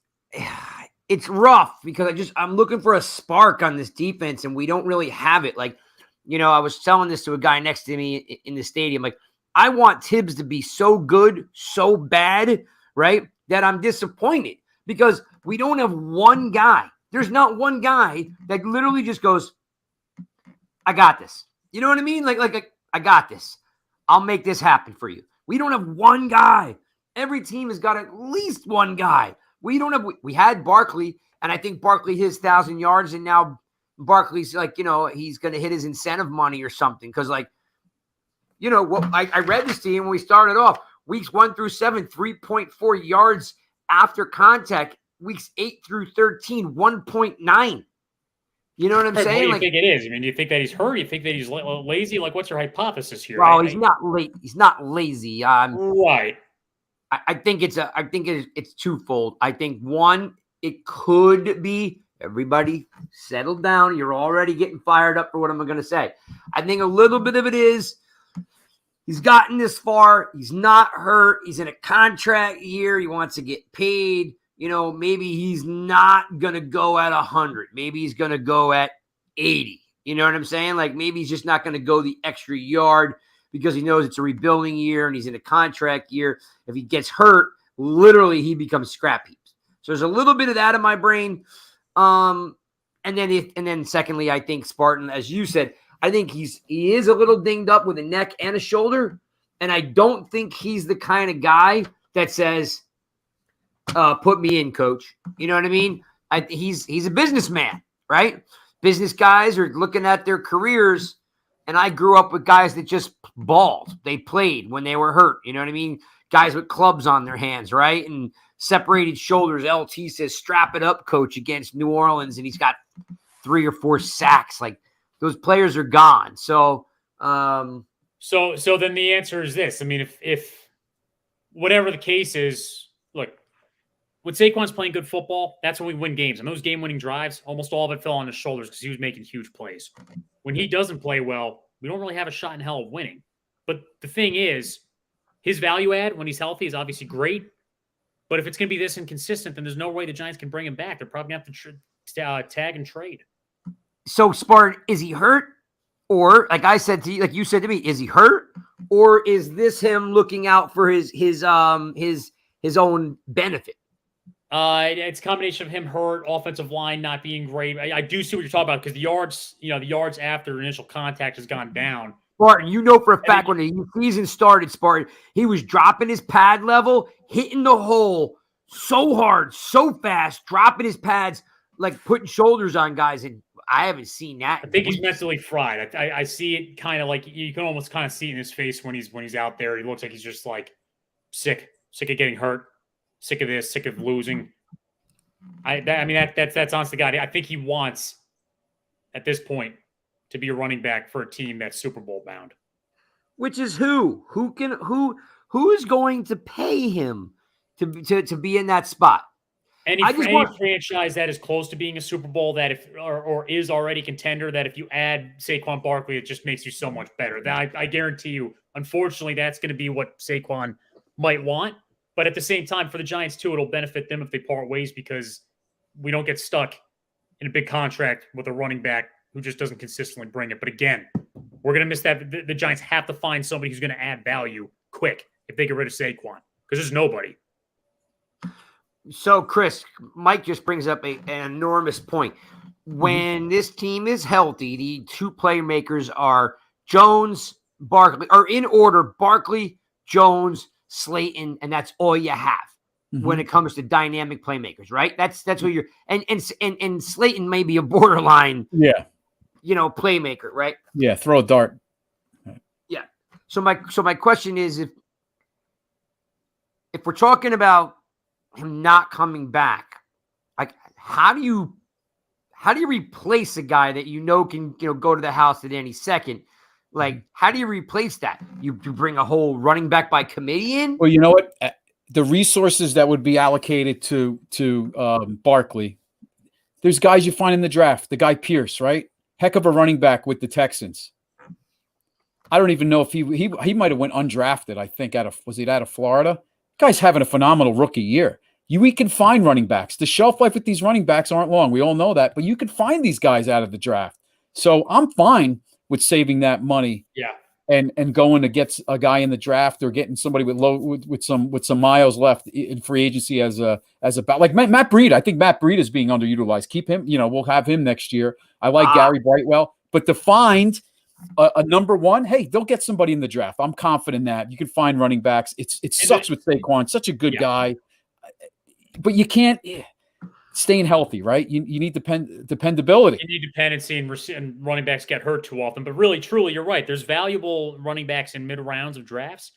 rough because I'm looking for a spark on this defense, and we don't really have it. Like, you know, I was telling this to a guy next to me in the stadium. Like, I want Tibbs to be so good, so bad, right, that I'm disappointed because we don't have one guy. There's not one guy that literally just goes, I got this. You know what I mean? Like I got this. I'll make this happen for you. We don't have one guy. Every team has got at least one guy. We had Barkley, and I think Barkley hit his 1,000 yards, and now Barkley's like, you know, he's going to hit his incentive money or something. Because, like, you know, what I read this to you when we started off. Weeks 1 through 7, 3.4 yards after contact. Weeks 8 through 13, 1.9. You know what I'm saying?
What do you think it is? I mean, do you think that he's hurt? Do you think that he's lazy? Like, what's your hypothesis here?
Well, he's not late. He's not lazy.
Right.
I think it's twofold. I think one, it could be everybody settle down. You're already getting fired up for what I'm going to say. I think a little bit of it is he's gotten this far. He's not hurt. He's in a contract year. He wants to get paid. You know, maybe he's not going to go at 100. Maybe he's going to go at 80. You know what I'm saying? Like, maybe he's just not going to go the extra yard because he knows it's a rebuilding year and he's in a contract year. If he gets hurt, literally he becomes scrap heaps. So there's a little bit of that in my brain. And then secondly, I think Spartan, as you said, I think he is a little dinged up with a neck and a shoulder. And I don't think he's the kind of guy that says, put me in, coach. You know what I mean? He's a businessman, right? Business guys are looking at their careers. And I grew up with guys that just balled. They played when they were hurt. You know what I mean? Guys with clubs on their hands, right? And separated shoulders. LT says, strap it up, coach, against New Orleans. And he's got 3 or 4 sacks. Like, those players are gone. So
so then the answer is this. I mean, if whatever the case is, look, when Saquon's playing good football, that's when we win games. And those game-winning drives, almost all of it fell on his shoulders because he was making huge plays. When he doesn't play well, we don't really have a shot in hell of winning. But the thing is, his value add when he's healthy is obviously great. But if it's going to be this inconsistent, then there's no way the Giants can bring him back. They're probably going to have to tag and trade.
So, Spartan, is he hurt? Or, like I said to you, like you said to me, is he hurt? Or is this him looking out for his own benefit?
It's a combination of him hurt, offensive line not being great. I do see what you're talking about because the yards after initial contact has gone down.
Spartan, you know for a fact when the season started, Spartan, he was dropping his pad level, hitting the hole so hard, so fast, dropping his pads, like putting shoulders on guys. And I haven't seen that.
I think he's mentally fried. I see it kind of like you can almost kind of see it in his face when he's out there. He looks like he's just like sick of getting hurt, sick of this, sick of losing. That's honest to God. I think he wants at this point to be a running back for a team that's Super Bowl bound.
Which is who is going to pay him to be in that spot?
Any franchise that is close to being a Super Bowl that or is already contender, that if you add Saquon Barkley, it just makes you so much better. That I guarantee you, unfortunately, that's going to be what Saquon might want. But at the same time, for the Giants too, it'll benefit them if they part ways because we don't get stuck in a big contract with a running back who just doesn't consistently bring it. But again, we're going to miss that. The Giants have to find somebody who's going to add value quick if they get rid of Saquon because there's nobody.
So, Chris, Mike just brings up an enormous point. When this team is healthy, the two playmakers are Jones, Barkley, or in order, Barkley, Jones, Slayton, and that's all you have when it comes to dynamic playmakers, right? That's what you're and Slayton may be a borderline, playmaker, right?
Yeah, throw a dart.
Yeah. So my question is if we're talking about him not coming back, like how do you replace a guy that can go to the house at any second? Like, how do you replace that? You bring a whole running back by committee in?
Well, you know what? The resources that would be allocated to Barkley, there's guys you find in the draft. The guy Pierce, right? Heck of a running back with the Texans. I don't even know if he might have went undrafted. I think out of Florida? Guy's having a phenomenal rookie year. We can find running backs. The shelf life with these running backs aren't long. We all know that, but you can find these guys out of the draft. So I'm fine with saving that money, and going to get a guy in the draft or getting somebody with some miles left in free agency as a like Matt Breida. I think Matt Breida is being underutilized. Keep him. We'll have him next year. I like Gary Brightwell, but to find a number one, hey, they'll get somebody in the draft. I'm confident that you can find running backs. It sucks with Saquon, such a good guy, but you can't. Staying healthy, right? You need dependability.
You need dependency, and running backs get hurt too often. But really, truly, you're right. There's valuable running backs in mid rounds of drafts,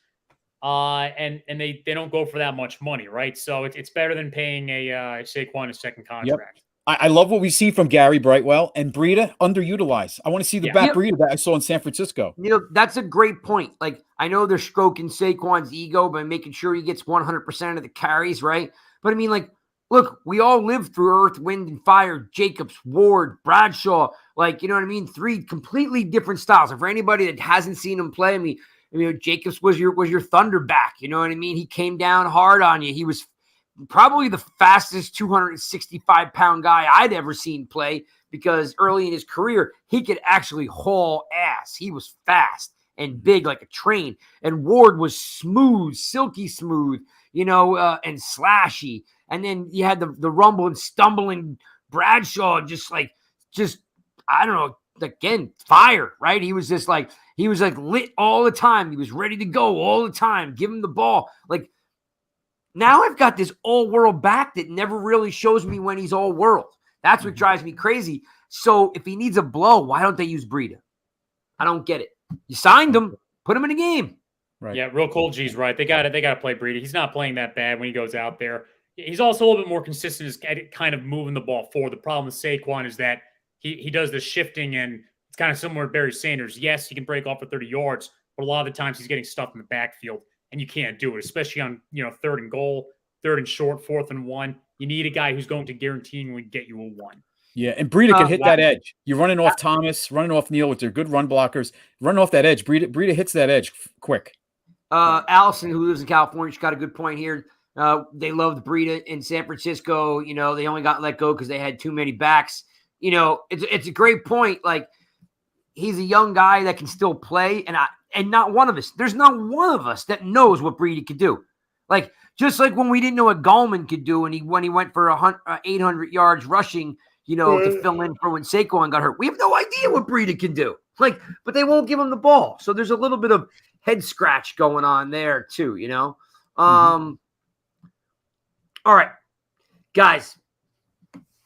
and they don't go for that much money, right? So it's better than paying a Saquon a second contract.
Yep. I love what we see from Gary Brightwell and Breida underutilized. I want to see the Matt Breida that I saw in San Francisco.
That's a great point. Like, I know they're stroking Saquon's ego by making sure he gets 100% of the carries, right? But I mean, like, look, we all lived through Earth, Wind, and Fire, Jacobs, Ward, Bradshaw. Like, you know what I mean? Three completely different styles. And for anybody that hasn't seen him play, I mean, Jacobs was your thunderback. You know what I mean? He came down hard on you. He was probably the fastest 265-pound guy I'd ever seen play because early in his career, he could actually haul ass. He was fast and big like a train. And Ward was smooth, silky smooth, and slashy. And then you had the rumble and stumbling Bradshaw, just I don't know, again, fire, right? He was lit all the time. He was ready to go all the time. Give him the ball. Like, now I've got this all-world back that never really shows me when he's all-world. That's what drives me crazy. So if he needs a blow, why don't they use Breida? I don't get it. You signed him, put him in a game.
Right.
Yeah, real cold G's right. They got to play Breida. He's not playing that bad when he goes out there. He's also a little bit more consistent at kind of moving the ball forward. The problem with Saquon is that he does the shifting, and it's kind of similar to Barry Sanders. Yes, he can break off for 30 yards, but a lot of the times he's getting stuffed in the backfield, and you can't do it, especially on 3rd and goal, 3rd and short, 4th and 1. You need a guy who's going to guaranteeingly get you a 1.
Yeah, and Breida can hit that edge. You're running off Thomas, running off Neal with their good run blockers. Running off that edge. Breida hits that edge quick.
Allison, who lives in California, she's got a good point here. They loved Breida in San Francisco. They only got let go because they had too many backs. It's a great point. Like, he's a young guy that can still play, and not one of us. There's not one of us that knows what Breida could do. Like, just like when we didn't know what Gallman could do, and when he went for 800 yards rushing, to fill in for when Saquon got hurt. We have no idea what Breida can do. Like, but they won't give him the ball. So there's a little bit of head scratch going on there too, All right, guys,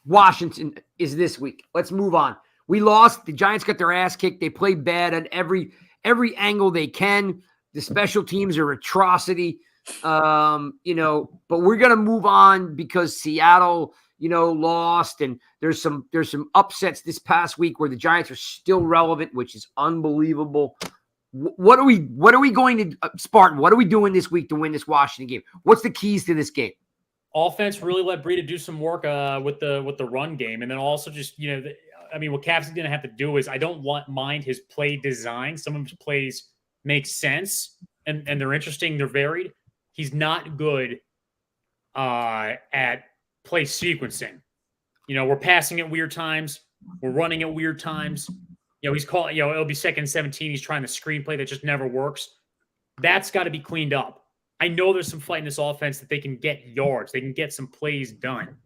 Washington is this week. Let's move on. We lost. The Giants got their ass kicked. They played bad on every angle they can. The special teams are atrocity. But we're gonna move on because Seattle, lost, and there's some upsets this past week where the Giants are still relevant, which is unbelievable. What are we going to Spartan? What are we doing this week to win this Washington game? What's the keys to this game?
Offense, really let Breida do some work with the run game, and then also just what Cap's going to have to do is I don't mind his play design. Some of his plays make sense and they're interesting, they're varied. He's not good at play sequencing. We're passing at weird times, we're running at weird times. He's calling. It'll be 2nd and 17. He's trying the screenplay that just never works. That's got to be cleaned up. I know there's some fight in this offense that they can get yards. They can get some plays done.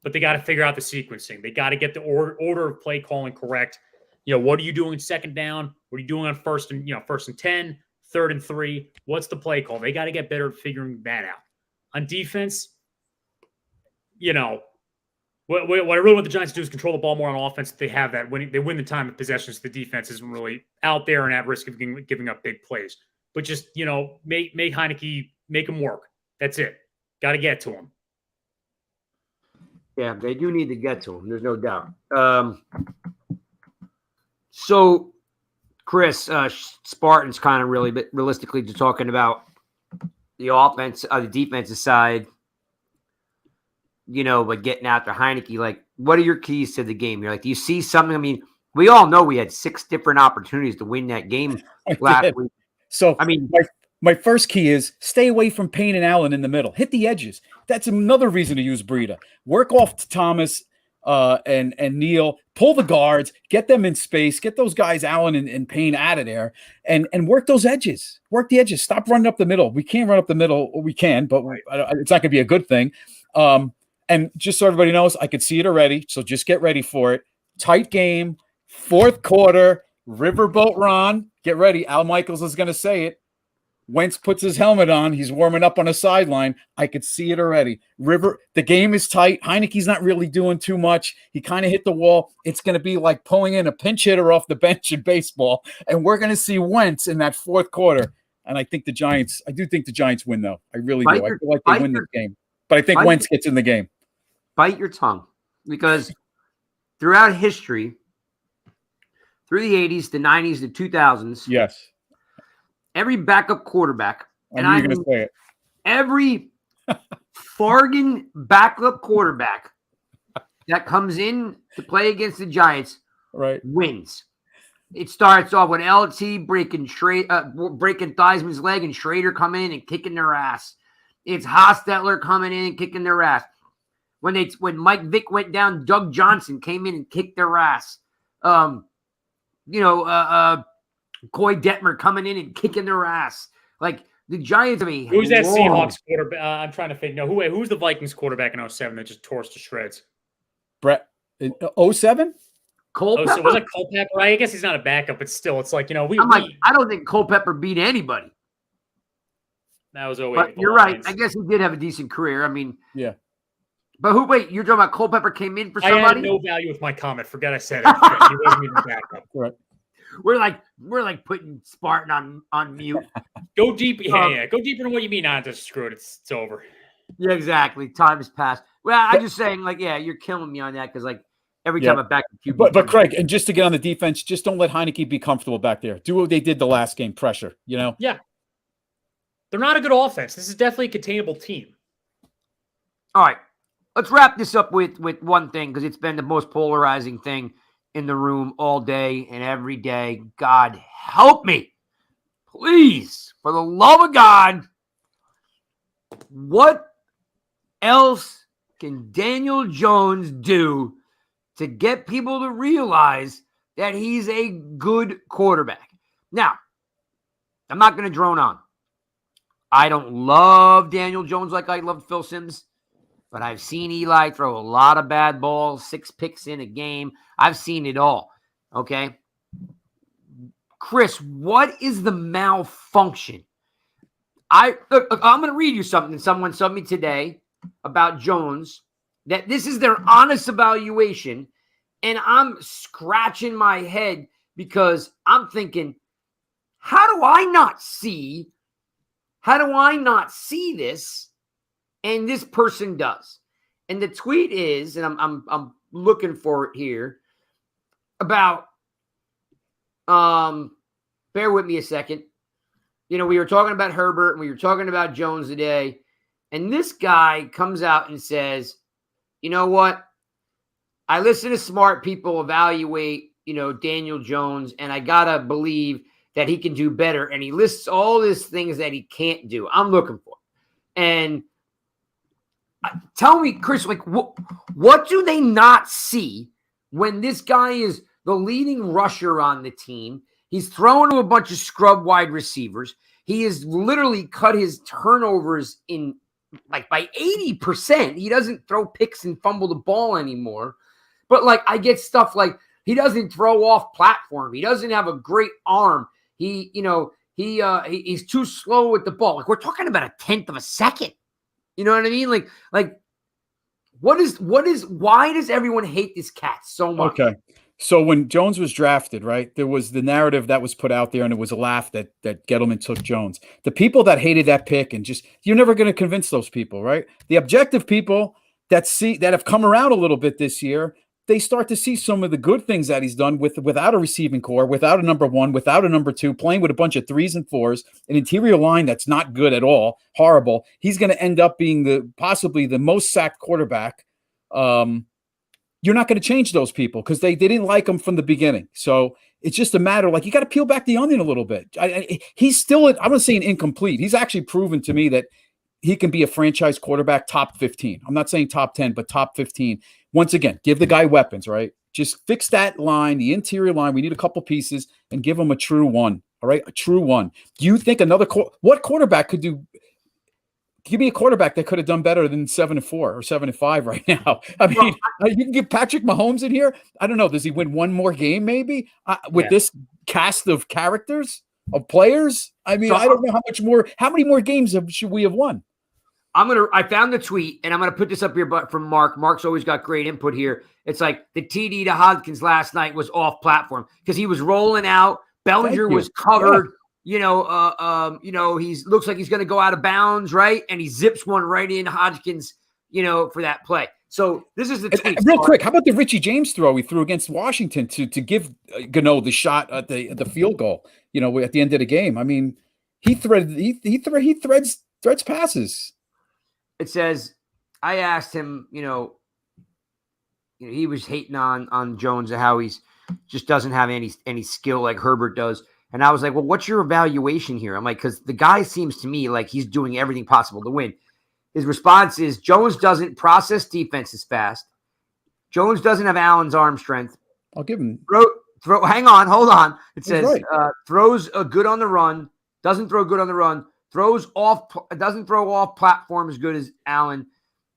But they got to figure out the sequencing. They got to get the order of play calling correct. What are you doing 2nd down? What are you doing on 1st and 10, 3rd and 3? What's the play call? They got to get better at figuring that out. On defense, what I really want the Giants to do is control the ball more on offense. They have that. When they win the time of possessions, the defense isn't really out there and at risk of giving up big plays. But just, make Heineke, make him work. That's it. Got to get to him.
Yeah, they do need to get to him. There's no doubt. So, Chris, Spartan's kind of really, but realistically, just talking about the offense, the defensive side, but getting after Heineke, like, what are your keys to the game? You're like, do you see something? I mean, we all know we had 6 different opportunities to win that game last week.
So, my first key is stay away from Payne and Allen in the middle. Hit the edges. That's another reason to use Breida. Work off Thomas and Neal. Pull the guards. Get them in space. Get those guys, Allen and Payne, out of there. And work those edges. Work the edges. Stop running up the middle. We can't run up the middle. We can, but it's not going to be a good thing. And just so everybody knows, I could see it already. So just get ready for it. Tight game. 4th quarter. Riverboat Ron. Get ready. Al Michaels is going to say it. Wentz puts his helmet on. He's warming up on a sideline. I could see it already. The game is tight. Heineke's not really doing too much. He kind of hit the wall. It's going to be like pulling in a pinch hitter off the bench in baseball. And we're going to see Wentz in that 4th quarter. And I do think the Giants win, though. I really do. I feel like they win this game. But I think Wentz gets in the game.
Bite your tongue. Because throughout history, through the 80s, the 90s, the 2000s.
Yes.
Every backup quarterback, every Fargan backup quarterback that comes in to play against the Giants wins. It starts off with LT breaking Theismann's leg and Schrader coming in and kicking their ass. It's Hostetler coming in and kicking their ass. When Mike Vick went down, Doug Johnson came in and kicked their ass. Coy Detmer coming in and kicking their ass. Like the Giants,
who's that Seahawks quarterback? I'm trying to think. No, who's the Vikings quarterback in 07 that just tore us to shreds?
Brett, 07?
Culpepper?
Was it Culpepper? I guess he's not a backup, but still, it's like,
I don't think Culpepper beat anybody.
That was 08.
But you're right. I guess he did have a decent career.
Yeah.
But wait, you're talking about Culpepper came in for somebody?
I had no value with my comment. Forget I said it. He wasn't even a backup.
Right.
We're like putting Spartan on mute.
Go deep. Yeah. Go deeper into what you mean. Just screw it. It's over.
Yeah, exactly. Time has passed. Well, I'm just saying, you're killing me on that because, every time I back the QB.
But Craig, and just to get on the defense, just don't let Heineke be comfortable back there. Do what they did the last game, pressure,
Yeah. They're not a good offense. This is definitely a containable team.
All right. Let's wrap this up with one thing because it's been the most polarizing thing in the room all day and every day. God help me. Please, for the love of God, what else can Daniel Jones do to get people to realize that he's a good quarterback? Now, I'm not going to drone on. I don't love Daniel Jones like I loved Phil Simms. But I've seen Eli throw a lot of bad balls, 6 picks in a game. I've seen it all, okay? Chris, what is the malfunction? I'm going to read you something someone sent me today about Jones, that this is their honest evaluation, And I'm scratching my head because I'm thinking, how do I not see this? And this person does. And the tweet is, and I'm looking for it here, about bear with me a second. We were talking about Herbert and we were talking about Jones today. And this guy comes out and says, you know what? I listen to smart people evaluate, Daniel Jones, and I got to believe that he can do better. And he lists all these things that he can't do. I'm looking for. And tell me, Chris, like, what do they not see when this guy is the leading rusher on the team? He's throwing to a bunch of scrub wide receivers. He has literally cut his turnovers in like by 80%. He doesn't throw picks and fumble the ball anymore. But like, I get stuff like he doesn't throw off platform. He doesn't have a great arm. He's too slow with the ball. Like, we're talking about a tenth of a second. You know what I mean? Like, why does everyone hate this cat so much?
Okay. So when Jones was drafted, right, there was the narrative that was put out there, and it was a laugh that Gettleman took Jones. The people that hated that pick, and just, you're never going to convince those people, right? The objective people that have come around a little bit this year, they start to see some of the good things that he's done without a receiving core, without a number one, without a number two, playing with a bunch of 3s and 4s, an interior line that's not good at all, horrible. He's going to end up being possibly the most sacked quarterback. You're not going to change those people because they didn't like him from the beginning. So it's just a matter of, like, you got to peel back the onion a little bit. He's still, I'm not saying incomplete. He's actually proven to me that he can be a franchise quarterback, top 15. I'm not saying top 10, but top 15. Once again, give the guy weapons, right? Just fix that line, the interior line. We need a couple pieces and give him a true one. All right. A true one. Do you think what quarterback could do? Give me a quarterback that could have done better than 7-4 or 7-5 right now. I mean, you can get Patrick Mahomes in here. I don't know. Does he win one more game maybe with this cast of characters, of players? I mean, I don't know how many more games should we have won?
I found the tweet, and I'm going to put this up here from Mark. Mark's always got great input here. It's like the TD to Hodgkins last night was off platform because he was rolling out. Bellinger was covered. Yeah. He looks like he's going to go out of bounds, right? And he zips one right in Hodgkins, for that play. So this is the tweet.
Real quick, how about the Richie James throw he threw against Washington to give Gano the shot at the field goal, at the end of the game? I mean, he threads passes.
It says, I asked him, he was hating on Jones and how he's just doesn't have any skill like Herbert does. And I was like, well, what's your evaluation here? I'm like, because the guy seems to me like he's doing everything possible to win. His response is Jones doesn't process defenses fast. Jones doesn't have Allen's arm strength.
I'll give him.
Hang on, hold on. It says
right.
Throws good on the run. Doesn't throw good on the run. Doesn't throw off platform as good as Allen.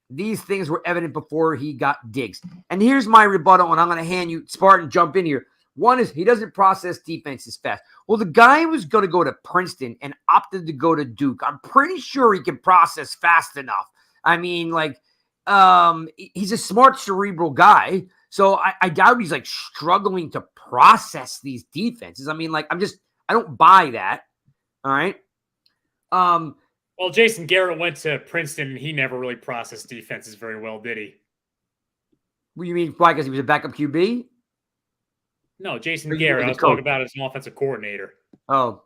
These things were evident before he got Diggs. And here's my rebuttal, and I'm going to hand you, Spartan, jump in here. One is he doesn't process defenses fast. Well, the guy was going to go to Princeton and opted to go to Duke. I'm pretty sure he can process fast enough. I mean, he's a smart, cerebral guy. So I doubt he's struggling to process these defenses. I mean, I don't buy that. All right.
Well, Jason Garrett went to Princeton and he never really processed defenses very well, did he?
What do you mean? Why? Because he was a backup QB?
No, Jason Garrett. I was talking about as an offensive coordinator.
Oh,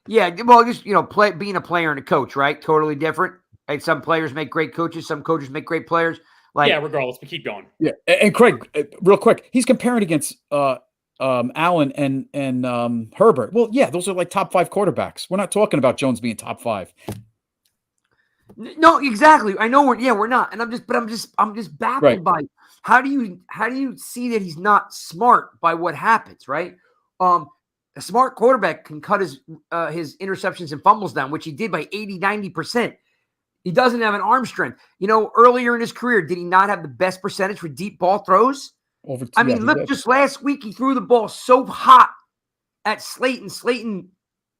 yeah. Well, just being a player and a coach, right? Totally different. Right? Some players make great coaches. Some coaches make great players.
Regardless, but keep going.
Yeah, and Craig, real quick, he's comparing against Allen and Herbert. Well, yeah, those are top 5 quarterbacks. We're not talking about Jones being top 5.
No, exactly. I know we're not. And I'm just baffled by how do you see that he's not smart by what happens, right? A smart quarterback can cut his interceptions and fumbles down, which he did by 80-90%. He doesn't have an arm strength. Earlier in his career, did he not have the best percentage for deep ball throws? Look, just last week he threw the ball so hot at Slayton. Slayton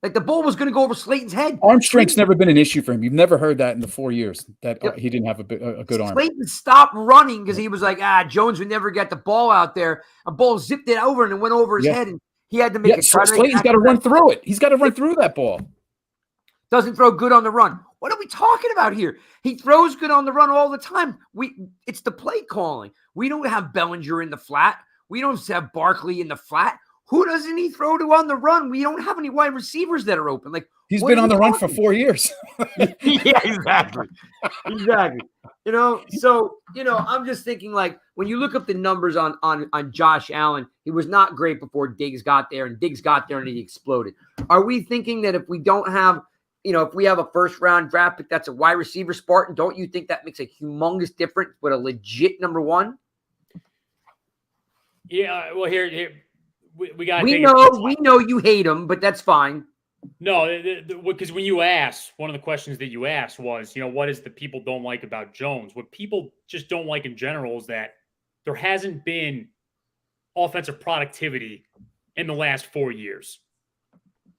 Like the ball was going to go over Slayton's head.
Arm strength's never been an issue for him. You've never heard that in the 4 years that he didn't have a good arm.
Slayton stopped running because he was like, Jones would never get the ball out there. A ball zipped it over and it went over his head, and he had to make it.
So Slayton's got to run through it. He's got to run through that ball.
Doesn't throw good on the run. What are we talking about here? He throws good on the run all the time. It's the play calling. We don't have Bellinger in the flat. We don't have Barkley in the flat. Who doesn't he throw to on the run? We don't have any wide receivers that are open. Like
he's been on the run for 4 years.
Yeah, exactly. So I'm just thinking, like, when you look up the numbers on Josh Allen, he was not great before Diggs got there, and Diggs got there and he exploded. Are we thinking that if we don't have, if we have a first round draft pick that's a wide receiver, Spartan, don't you think that makes a humongous difference with a legit number one?
Yeah, well, here we got.
We know you hate him, but that's fine.
No, because when you asked, one of the questions that you asked was, what is the people don't like about Jones? What people just don't like in general is that there hasn't been offensive productivity in the last 4 years.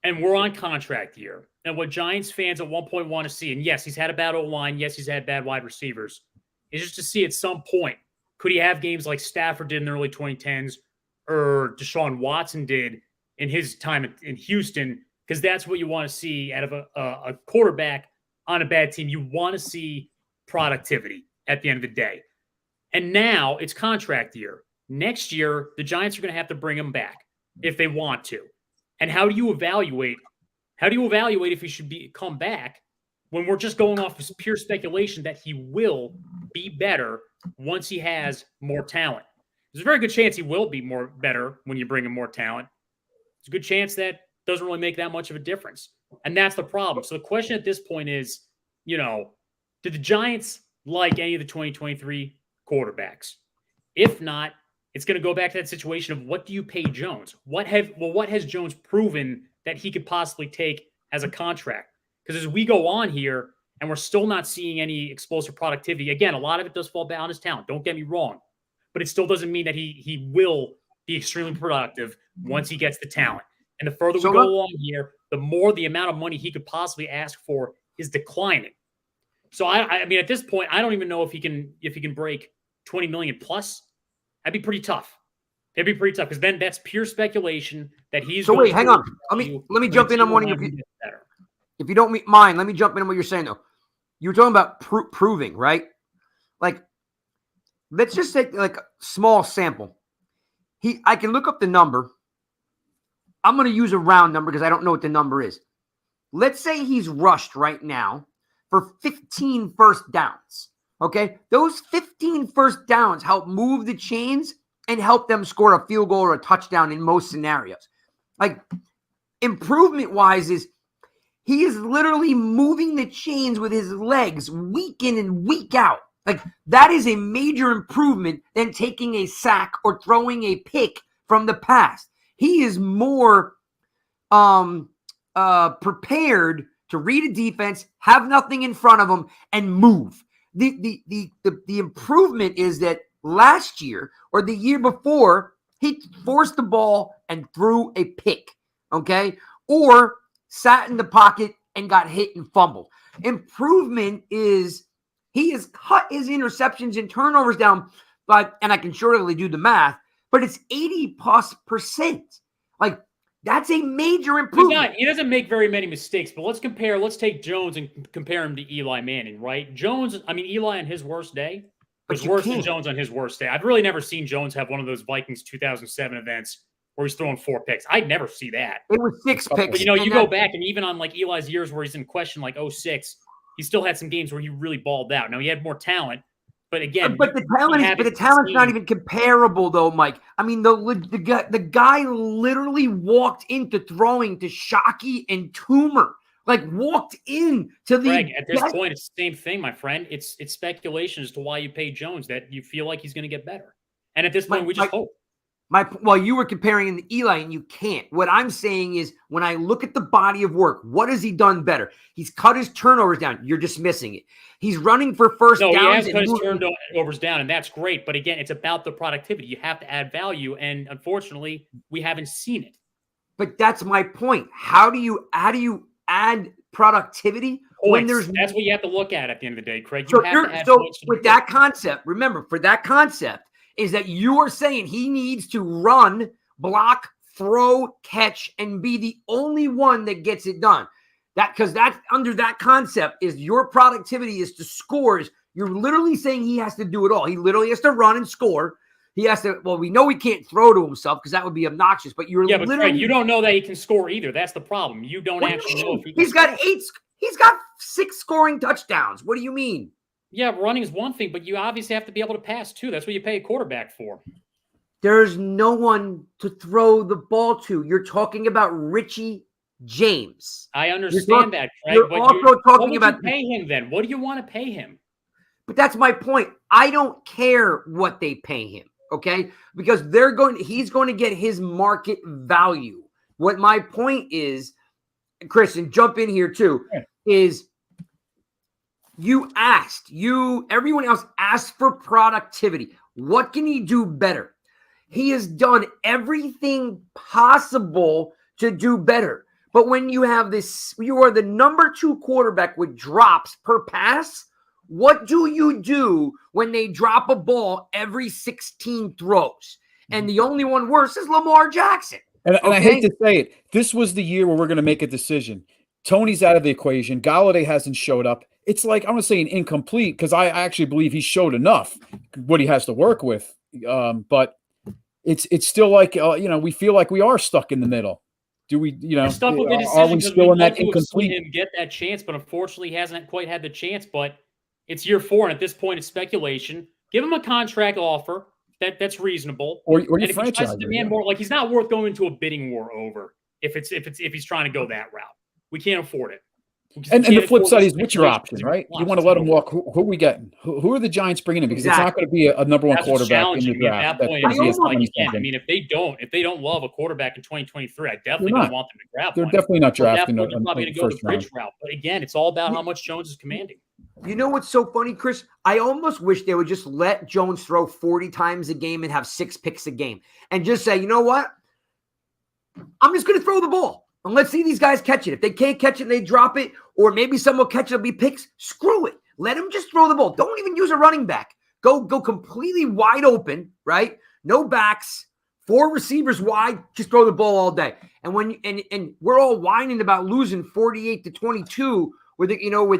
And we're on contract year. And what Giants fans at one point want to see, and yes, he's had a bad O-line, yes, he's had bad wide receivers, is just to see at some point, could he have games like Stafford did in the early 2010s or Deshaun Watson did in his time in Houston? Because that's what you want to see out of a quarterback on a bad team. You want to see productivity at the end of the day. And now it's contract year. Next year, the Giants are going to have to bring him back if they want to. And how do you evaluate if he should come back when we're just going off of pure speculation that he will be better once he has more talent? There's a very good chance he will be better when you bring him more talent. There's a good chance that doesn't really make that much of a difference. And that's the problem. So the question at this point is, did the Giants like any of the 2023 quarterbacks? If not, it's going to go back to that situation of what do you pay Jones? What has Jones proven that he could possibly take as a contract? Because as we go on here and we're still not seeing any explosive productivity, again, a lot of it does fall back on his talent. Don't get me wrong. But it still doesn't mean that he will be extremely productive once he gets the talent. And the further we go along here, the more the amount of money he could possibly ask for is declining. So I mean, at this point, I don't even know if he can break 20 million plus. That'd be pretty tough. It'd be pretty tough because then that's pure speculation that he's.
So wait, hang on. Let me jump in on one of your. If you don't mind, let me jump in on what you're saying though. You were talking about proving, right? Like, let's just take like a small sample. I can look up the number. I'm going to use a round number because I don't know what the number is. Let's say he's rushed right now for 15 first downs. Okay? Those 15 first downs help move the chains and help them score a field goal or a touchdown in most scenarios. Like, improvement-wise is he is literally moving the chains with his legs week in and week out. Like, that is a major improvement than taking a sack or throwing a pick from the past. He is more prepared to read a defense, have nothing in front of him, and move. The improvement is that last year or the year before, he forced the ball and threw a pick, okay? Or sat in the pocket and got hit and fumbled. Improvement is he has cut his interceptions and turnovers down, and I can surely do the math, but it's 80+%. Like, that's a major improvement.
He doesn't make very many mistakes, but let's take Jones and compare him to Eli Manning, right? Eli on his worst day was worse than Jones on his worst day. I've really never seen Jones have one of those Vikings 2007 events where he's throwing 4 picks. I'd never see that.
It was 6 picks.
But, you go back, and even on, like, Eli's years where he's in question, like 06, he still had some games where he really balled out. Now, he had more talent. But again,
the talent's not even comparable, though, Mike. I mean, the guy literally walked into throwing to Shockey and Toomer, like walked in to the.
Craig, at this point, it's the same thing, my friend. It's speculation as to why you pay Jones, that you feel like he's going to get better, and at this point, we just hope.
You were comparing him to Eli, and you can't. What I'm saying is, when I look at the body of work, what has he done better? He's cut his turnovers down. You're dismissing it. He's running for first downs.
No, he has cut his turnovers down, and that's great. But again, it's about the productivity. You have to add value, and unfortunately, we haven't seen it.
But that's my point. How do you add productivity when there's
that's what you have to look at the end of the day, Craig.
So,
With
that concept, remember, for that concept is that you are saying he needs to run, block, throw, catch, and be the only one that gets it done. Because that's under that concept is your productivity is to scores. You're literally saying he has to do it all. He literally has to run and score. He has to. Well, we know he can't throw to himself because that would be obnoxious. But you're
but
literally.
Craig, you don't know that he can score either. That's the problem. You don't actually know if he can.
He's got 8. He's got 6 scoring touchdowns. What do you mean?
Yeah, running is one thing, but you obviously have to be able to pass too. That's what you pay a quarterback for.
There's no one to throw the ball to. You're talking about Richie James.
I understand that, Craig.
You're also talking about
pay him then. What do you want to pay him?
But that's my point. I don't care what they pay him, okay? Because he's going to get his market value. What my point is, Chris, and jump in here too, is everyone else asked for productivity. What can he do better? He has done everything possible to do better. But when you have this, you are the number 2 quarterback with drops per pass. What do you do when they drop a ball every 16 throws? And the only one worse is Lamar Jackson.
And I hate to say it, this was the year where we're going to make a decision. Tony's out of the equation. Galladay hasn't showed up. It's like, I'm going to say an incomplete because I actually believe he showed enough what he has to work with. But it's still like, we feel like we are stuck in the middle. Do we,
stuck with the decision,
are we still in that incomplete?
Him get that chance, but unfortunately he hasn't quite had the chance. But it's year 4, and at this point it's speculation. Give him a contract offer that's reasonable,
or
your franchise demand more. Like, he's not worth going into a bidding war over if he's trying to go that route. We can't afford it.
And the flip side is, what's your option, right? You want to let him walk. Who are we getting? Who are the Giants bringing in? Because it's not going to be a number 1 quarterback in the draft.
At that point, if they don't love a quarterback in 2023, I definitely don't want them to grab
They're
one.
definitely not drafting.
They're probably going to go the bridge route. But again, it's all about how much Jones is commanding.
You know what's so funny, Chris? I almost wish they would just let Jones throw 40 times a game and have 6 picks a game and just say, you know what? I'm just going to throw the ball. And let's see these guys catch it. If they can't catch it, they drop it. Or maybe someone will catch it, it'll be picks. Screw it. Let them just throw the ball. Don't even use a running back. Go completely wide open, right? No backs, 4 receivers wide. Just throw the ball all day. And and we're all whining about losing 48-22 with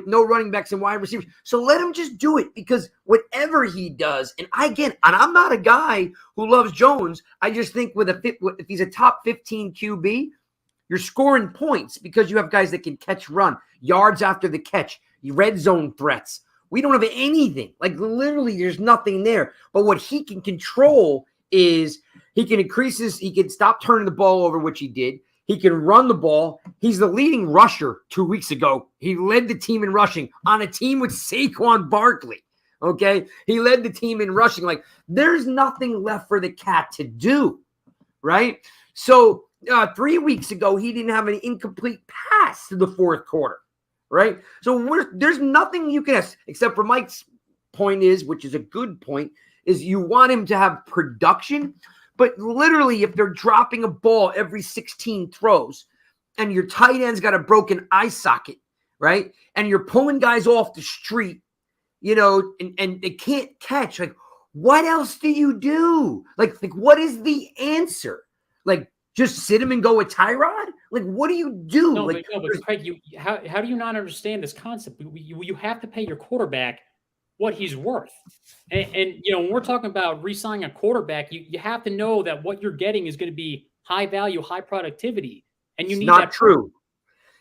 no running backs and wide receivers. So let him just do it, because whatever he does, and I'm not a guy who loves Jones. I just think if he's a top 15 QB, you're scoring points because you have guys that can catch, run, yards after the catch, red zone threats. We don't have anything. Like, literally, there's nothing there. But what he can control is he can stop turning the ball over, which he did. He can run the ball. He's the leading rusher 2 weeks ago. He led the team in rushing on a team with Saquon Barkley. Okay? He led the team in rushing. Like, there's nothing left for the cat to do, right? So 3 weeks ago, he didn't have an incomplete pass to the 4th quarter, right? So there's nothing you can ask, except for Mike's point which is a good point, is you want him to have production. But literally, if they're dropping a ball every 16 throws and your tight end's got a broken eye socket, right? And you're pulling guys off the street, and they can't catch, like, what else do you do? Like what is the answer? Like, just sit him and go with Tyrod? Like, what do you do?
No, but Craig, how do you not understand this concept? You have to pay your quarterback what he's worth. And when we're talking about re-signing a quarterback, you have to know that what you're getting is going to be high value, high productivity. And you need that.
True.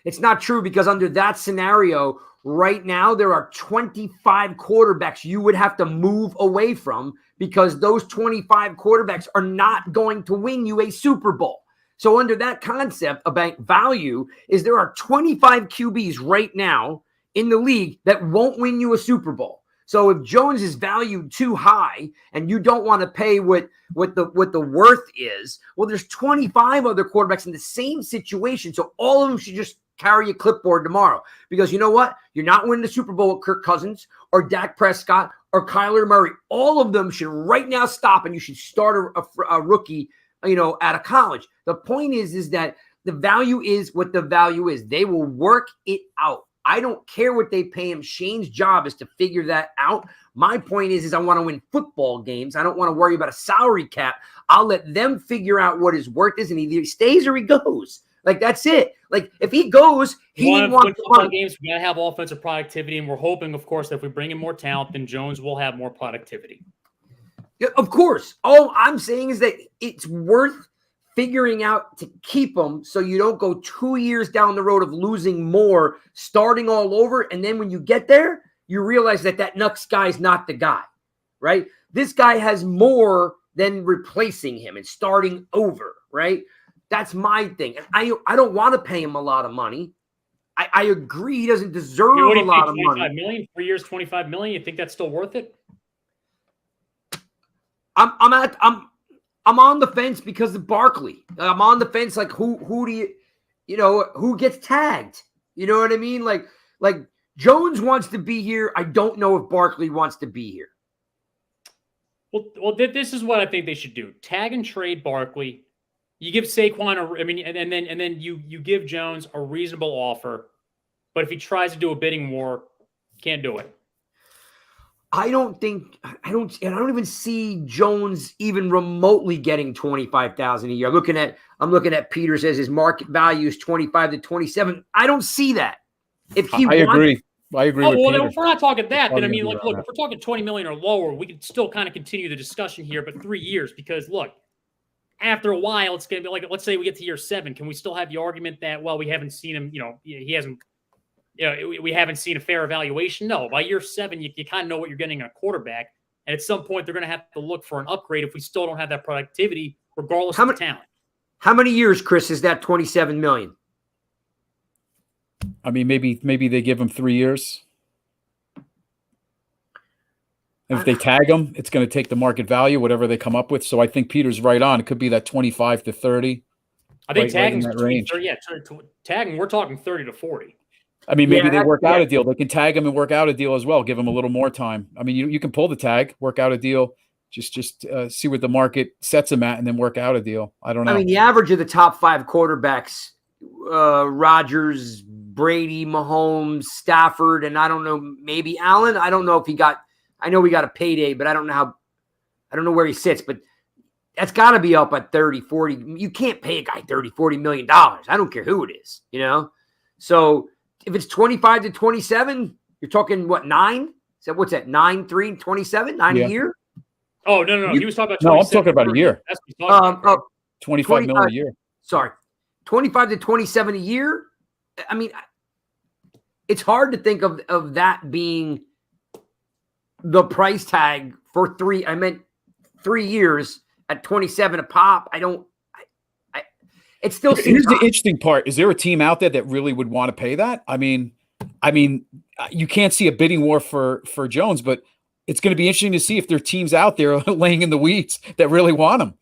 It's not true, because under that scenario, right now, there are 25 quarterbacks you would have to move away from, because those 25 quarterbacks are not going to win you a Super Bowl. So under that concept about value is there are 25 QBs right now in the league that won't win you a Super Bowl. So if Jones is valued too high and you don't want to pay what the worth is, well, there's 25 other quarterbacks in the same situation. So all of them should just carry a clipboard tomorrow, because you know what? You're not winning the Super Bowl with Kirk Cousins or Dak Prescott or Kyler Murray. All of them should right now stop, and you should start a rookie out of college. The point is that the value is what the value is. They will work it out. I don't care what they pay him. Shane's job is to figure that out. My point is I want to win football games. I don't want to worry about a salary cap. I'll let them figure out what his worth is, and either he stays or he goes. Like, that's it. Like, if he goes, he wants
football games. We got to have offensive productivity, and we're hoping, of course, that if we bring in more talent, then Jones will have more productivity.
Yeah, of course. All I'm saying is that it's worth figuring out to keep him so you don't go 2 years down the road of losing more, starting all over, and then when you get there, you realize that next guy's not the guy, right? This guy has more than replacing him and starting over, right? That's my thing. And I don't want to pay him a lot of money. I agree he doesn't deserve a lot of money.
$25 million, 3 years, $25 million. You think that's still worth it?
I'm on the fence because of Barkley. I'm on the fence. Like, who do who gets tagged? You know what I mean? Like Jones wants to be here. I don't know if Barkley wants to be here.
Well, this is what I think they should do: tag and trade Barkley. You give Saquon and then you give Jones a reasonable offer. But if he tries to do a bidding war, can't do it.
I don't even see Jones even remotely getting 25,000 a year. I'm looking at Peter says his market value is 25 to 27. I don't see that.
I agree. I agree.
Oh, well, if we're not talking that, then I mean, look, if we're talking 20 million or lower, we could still kind of continue the discussion here. But 3 years, because look, after a while, it's going to be like, let's say we get to year 7, can we still have the argument that we haven't seen him? He hasn't. We haven't seen a fair evaluation. No, by year 7, you kind of know what you're getting in a quarterback. And at some point, they're going to have to look for an upgrade if we still don't have that productivity, regardless of the talent.
How many years, Chris, is that 27 million?
I mean, maybe they give him 3 years. And if they tag him, it's going to take the market value, whatever they come up with. So I think Peter's right on. It could be that 25 to 30.
I think tagging's that range. Tagging, we're talking 30 to 40.
I mean, maybe they work out a deal. They can tag him and work out a deal as well. Give him a little more time. I mean, you can pull the tag, work out a deal, just see what the market sets him at, and then work out a deal. I don't know.
I mean, the average of the top 5 quarterbacks, Rodgers, Brady, Mahomes, Stafford, and I don't know, maybe Allen. I don't know if he got. I know we got a payday, but I don't know where he sits. But that's got to be up at 30, 40. You can't pay a guy $30, $40 million. I don't care who it is, So if it's 25 to 27, you're talking what, 9? So what's that? 9, 3, 27, 9 a year?
Oh, no. He was talking about 27.
No, I'm talking about a year.
That's what he's talking about.
25 million a year.
Sorry. 25 to 27 a year. I mean, it's hard to think of that being the price tag for 3. I meant 3 years at 27 a pop. It still seems.
Here's the interesting part: is there a team out there that really would want to pay that? I mean, you can't see a bidding war for Jones, but it's going to be interesting to see if there are teams out there laying in the weeds that really want him.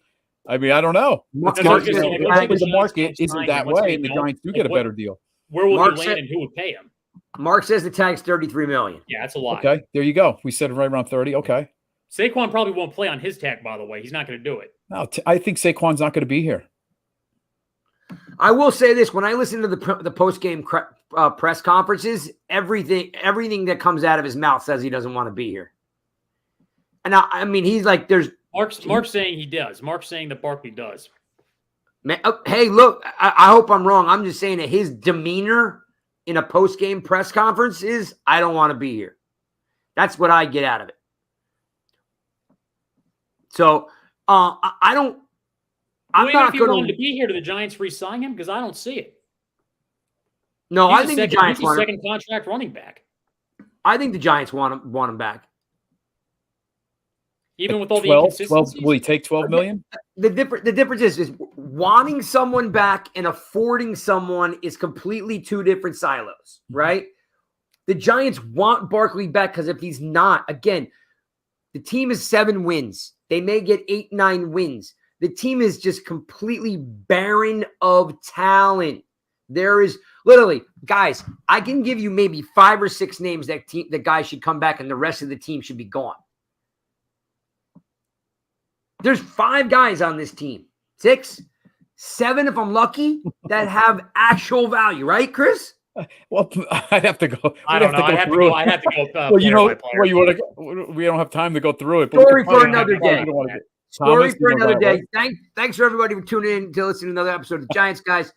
I mean, I don't know. The market isn't that way, and the Giants do get a better deal.
Where will he land, and who would pay him?
Mark says the tag's $33 million.
Yeah, that's a lot.
Okay, there you go. We said it right around 30. Okay.
Saquon probably won't play on his tag, by the way. He's not going to do it.
No, I think Saquon's not going to be here.
I will say this: when I listen to the post-game press conferences, everything that comes out of his mouth says he doesn't want to be here. And I mean, he's like, "There's."
Mark's saying he does. Mark's saying that Barkley does.
Man, hey, look, I hope I'm wrong. I'm just saying that his demeanor in a post-game press conference is, "I don't want to be here." That's what I get out of it. So I don't. I'm not
if he wanted to be here, do the Giants re-sign him? Because I don't see it.
No, I think the Giants
want him. Second contract running back.
I think the Giants want him back.
Even with all the inconsistencies?
Will he take $12 million?
The difference is wanting someone back and affording someone is completely 2 different silos, right? The Giants want Barkley back because if he's not, again, the team is 7 wins. They may get 8, 9 wins. The team is just completely barren of talent. There is literally, guys, I can give you maybe 5 or 6 names that guys should come back and the rest of the team should be gone. There's 5 guys on this team. 6, 7 if I'm lucky that have actual value, right, Chris?
Well, I'd have to go.
I don't know. I'd have to go. I'd have to go.
Well, you know,
player by player.
well, you want to. We don't have time to go through it. But
Story for another day. Story
Thomas,
for another day.
Right?
Thanks for everybody for tuning in to listen to another episode of the Giants, guys.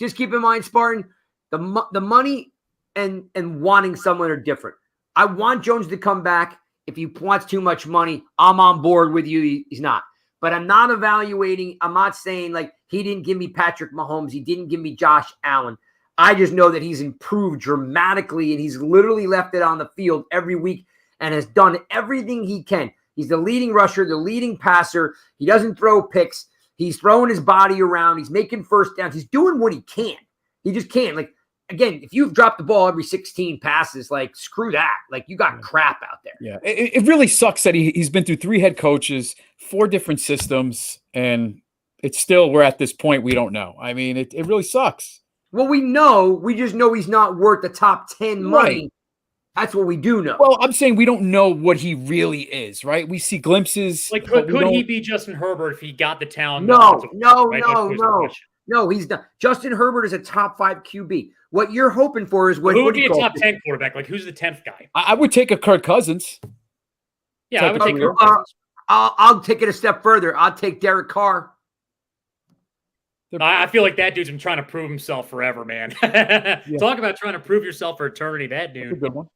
Just keep in mind, Spartan, the money and wanting someone are different. I want Jones to come back. If he wants too much money, I'm on board with you. He's not. But I'm not evaluating. I'm not saying like he didn't give me Patrick Mahomes. He didn't give me Josh Allen. I just know that he's improved dramatically, and he's literally left it on the field every week and has done everything he can. He's the leading rusher, the leading passer. He doesn't throw picks. He's throwing his body around. He's making first downs. He's doing what he can. He just can't. Like, again, if you've dropped the ball every 16 passes, like, screw that. Like, you got crap out there.
Yeah, it really sucks that he's been through 3 head coaches, 4 different systems, and it's still, we're at this point, we don't know. I mean, it really sucks.
Well, we know. We just know he's not worth the top 10 money. Right. That's what we do know.
Well, I'm saying we don't know what he really is, right? We see glimpses.
Like, could he be Justin Herbert if he got the talent?
No, he's not. Justin Herbert is a top 5 QB. What you're hoping for is
who would be a top 10 quarterback? Like, who's the 10th guy?
I would take a Kirk Cousins.
Yeah, I would take Kirk Cousins.
I'll take it a step further. I'll take Derek Carr.
I feel like that dude's been trying to prove himself forever, man. Yeah. Talk about trying to prove yourself for eternity. That dude.
That's a good one.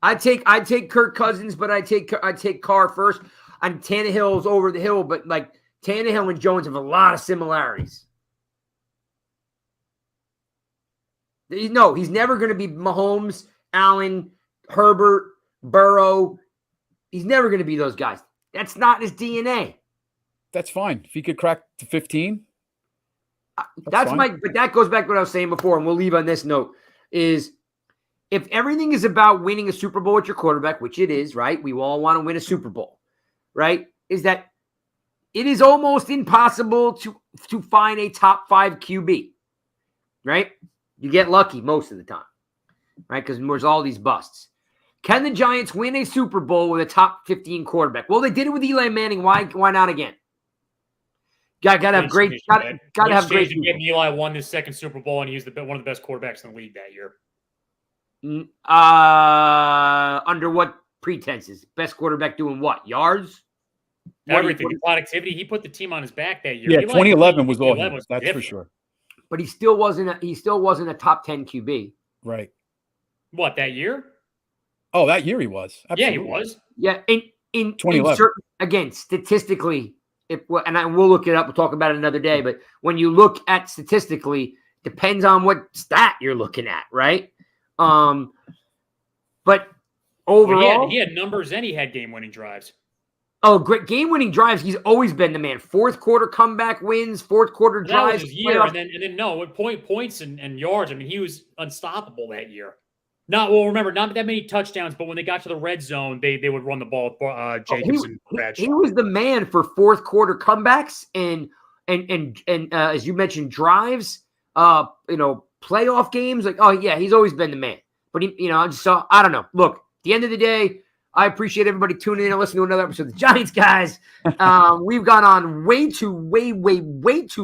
I take Kirk Cousins, but I take Carr first. And Tannehill's over the hill, but like Tannehill and Jones have a lot of similarities. No, he's never going to be Mahomes, Allen, Herbert, Burrow. He's never going to be those guys. That's not his DNA.
That's fine. If he could crack to 15.
But that goes back to what I was saying before, and we'll leave on this note, is if everything is about winning a Super Bowl with your quarterback, which it is, right? We all want to win a Super Bowl, right? Is that it is almost impossible to find a top 5 QB, right? You get lucky most of the time, right? Because there's all these busts. Can the Giants win a Super Bowl with a top 15 quarterback? Well, they did it with Eli Manning. Why not again? Gotta have great. Gotta have great.
Eli won his 2nd Super Bowl, and he's one of the best quarterbacks in the league that year.
Under what pretenses? Best quarterback doing what? Yards?
Everything. Productivity. He put the team on his back that year.
Yeah, 2011 was all him. That's for sure.
But he still wasn't a top 10 QB.
Right.
What, that year?
Oh, that year he was. Absolutely.
Yeah, he was.
Yeah, in 2011. Again, statistically, we'll look it up. We'll talk about it another day. But when you look at statistically, depends on what stat you're looking at, right? But overall,
he had numbers and he had game-winning drives.
Oh, great game-winning drives. He's always been the man. 4th quarter comeback wins, 4th quarter drives.
That was his year, and then no, points and yards. I mean, he was unstoppable that year. Remember, not that many touchdowns, but when they got to the red zone, they would run the ball with Jacobs and Bradshaw.
He was the man for 4th quarter comebacks and as you mentioned, drives. Playoff games. Like, oh yeah, he's always been the man. But I don't know. Look, at the end of the day, I appreciate everybody tuning in and listening to another episode of the Giants, guys. We've gone on way too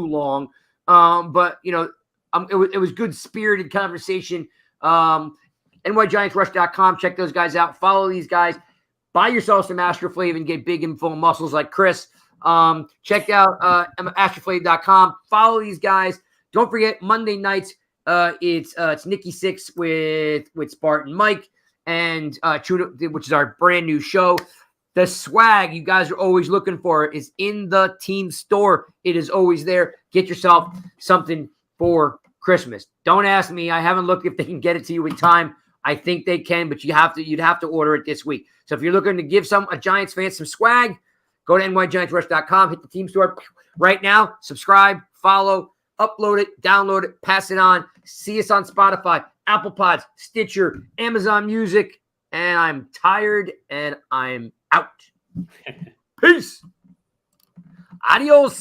long. But it was good spirited conversation. NYGiantsRush.com. Check those guys out. Follow these guys. Buy yourself some Astroflave and get big and full muscles like Chris. Check out Astroflave.com. Follow these guys. Don't forget Monday nights. It's Nikki Six with Spartan Mike and which is our brand new show. The swag you guys are always looking for is in the team store. It is always there. Get yourself something for Christmas. Don't ask me. I haven't looked if they can get it to you in time. I think they can, but you'd have to order it this week. So if you're looking to give a Giants fan some swag, go to nygiantsrush.com, hit the team store right now, subscribe, follow, upload it, download it, pass it on. See us on Spotify, Apple Pods, Stitcher, Amazon Music, and I'm tired and I'm out. Peace. Adios.